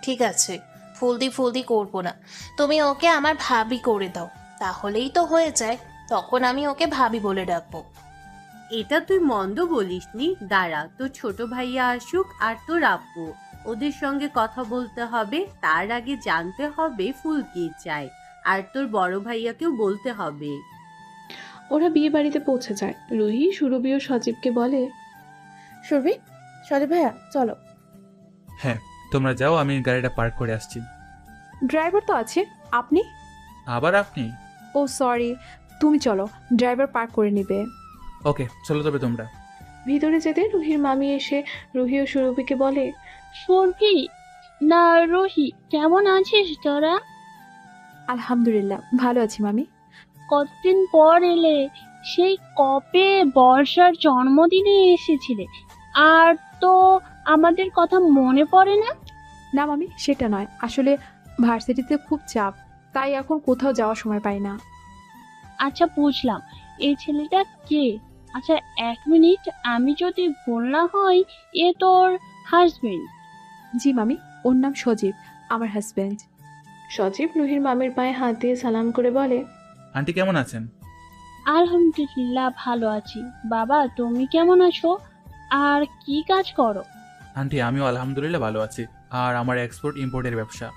S14: ঠিক আছে, ফুলদি করবো না, তুমি ওকে আমার ভাবি করে দাও, তাহলেই তো হয়ে যায়। তখন আমি ওকে ভাবি বলে ডাকবো।
S16: এটা তুই মন্দ বলিসনি। দাঁড়া, তোর ছোট ভাইয়া আসুক আর তোর আব্বু, ওদের সঙ্গে কথা বলতে হবে। তার আগে জানতে হবে ফুল কি চায়, আর তোর বড় ভাইয়াকেও বলতে হবে।
S3: ওরা বিয়ে বাড়িতে পৌঁছে যায়। রুহি সুরভি ও সজীবকে বলে,
S9: সুরভি, সজীব ভাইয়া চলো।
S2: হ্যাঁ তোমরা যাও, আমি গাড়িটা পার্ক করে আসছি।
S1: ড্রাইভার তো আছে, আপনি?
S2: আবার আপনি?
S1: ও সরি, তুমি চলো, ড্রাইভার পার্ক করে নেবে।
S2: ওকে চলো তবে তোমরা।
S3: ভিতরে যেতে রুহির মামি এসে রুহি ও সুরভিকে বলে,
S20: সুরভি না রুহি, কেমন আছিস তোরা?
S1: আলহামদুলিল্লাহ ভালো আছি মামি।
S20: কতদিন পর এলে, সেই কবে বর্ষার জন্মদিনে এসেছিলে, আর তো আমাদের কথা মনে পড়ে না?
S1: না মামি, সেটা নয়, আসলে ভার্সিটিতে খুব চাপ, তাই এখন কোথাও যাওয়ার সময় পাই না।
S20: আচ্ছা বুঝলাম, এই ছেলেটা কে? আচ্ছা 1 মিনিট, আমি যদি ভুল না হয় এ তোর হাজবেন্ড।
S1: জি মামি, ওর নাম সজীব, আমার হাজব্যান্ড।
S3: সজীব রুহির মামির পায়ে হাত দিয়ে সালাম করে বলে,
S2: আন্টি কেমন আছেন?
S20: আলহামদুলিল্লাহ ভালো আছি। বাবা তুমি কেমন আছো? আর কি কাজ করো?
S2: আন্টি আমিও আলহামদুলিল্লাহ ভালো আছি। আর আমার এক্সপোর্ট ইম্পোর্টের ব্যবসা।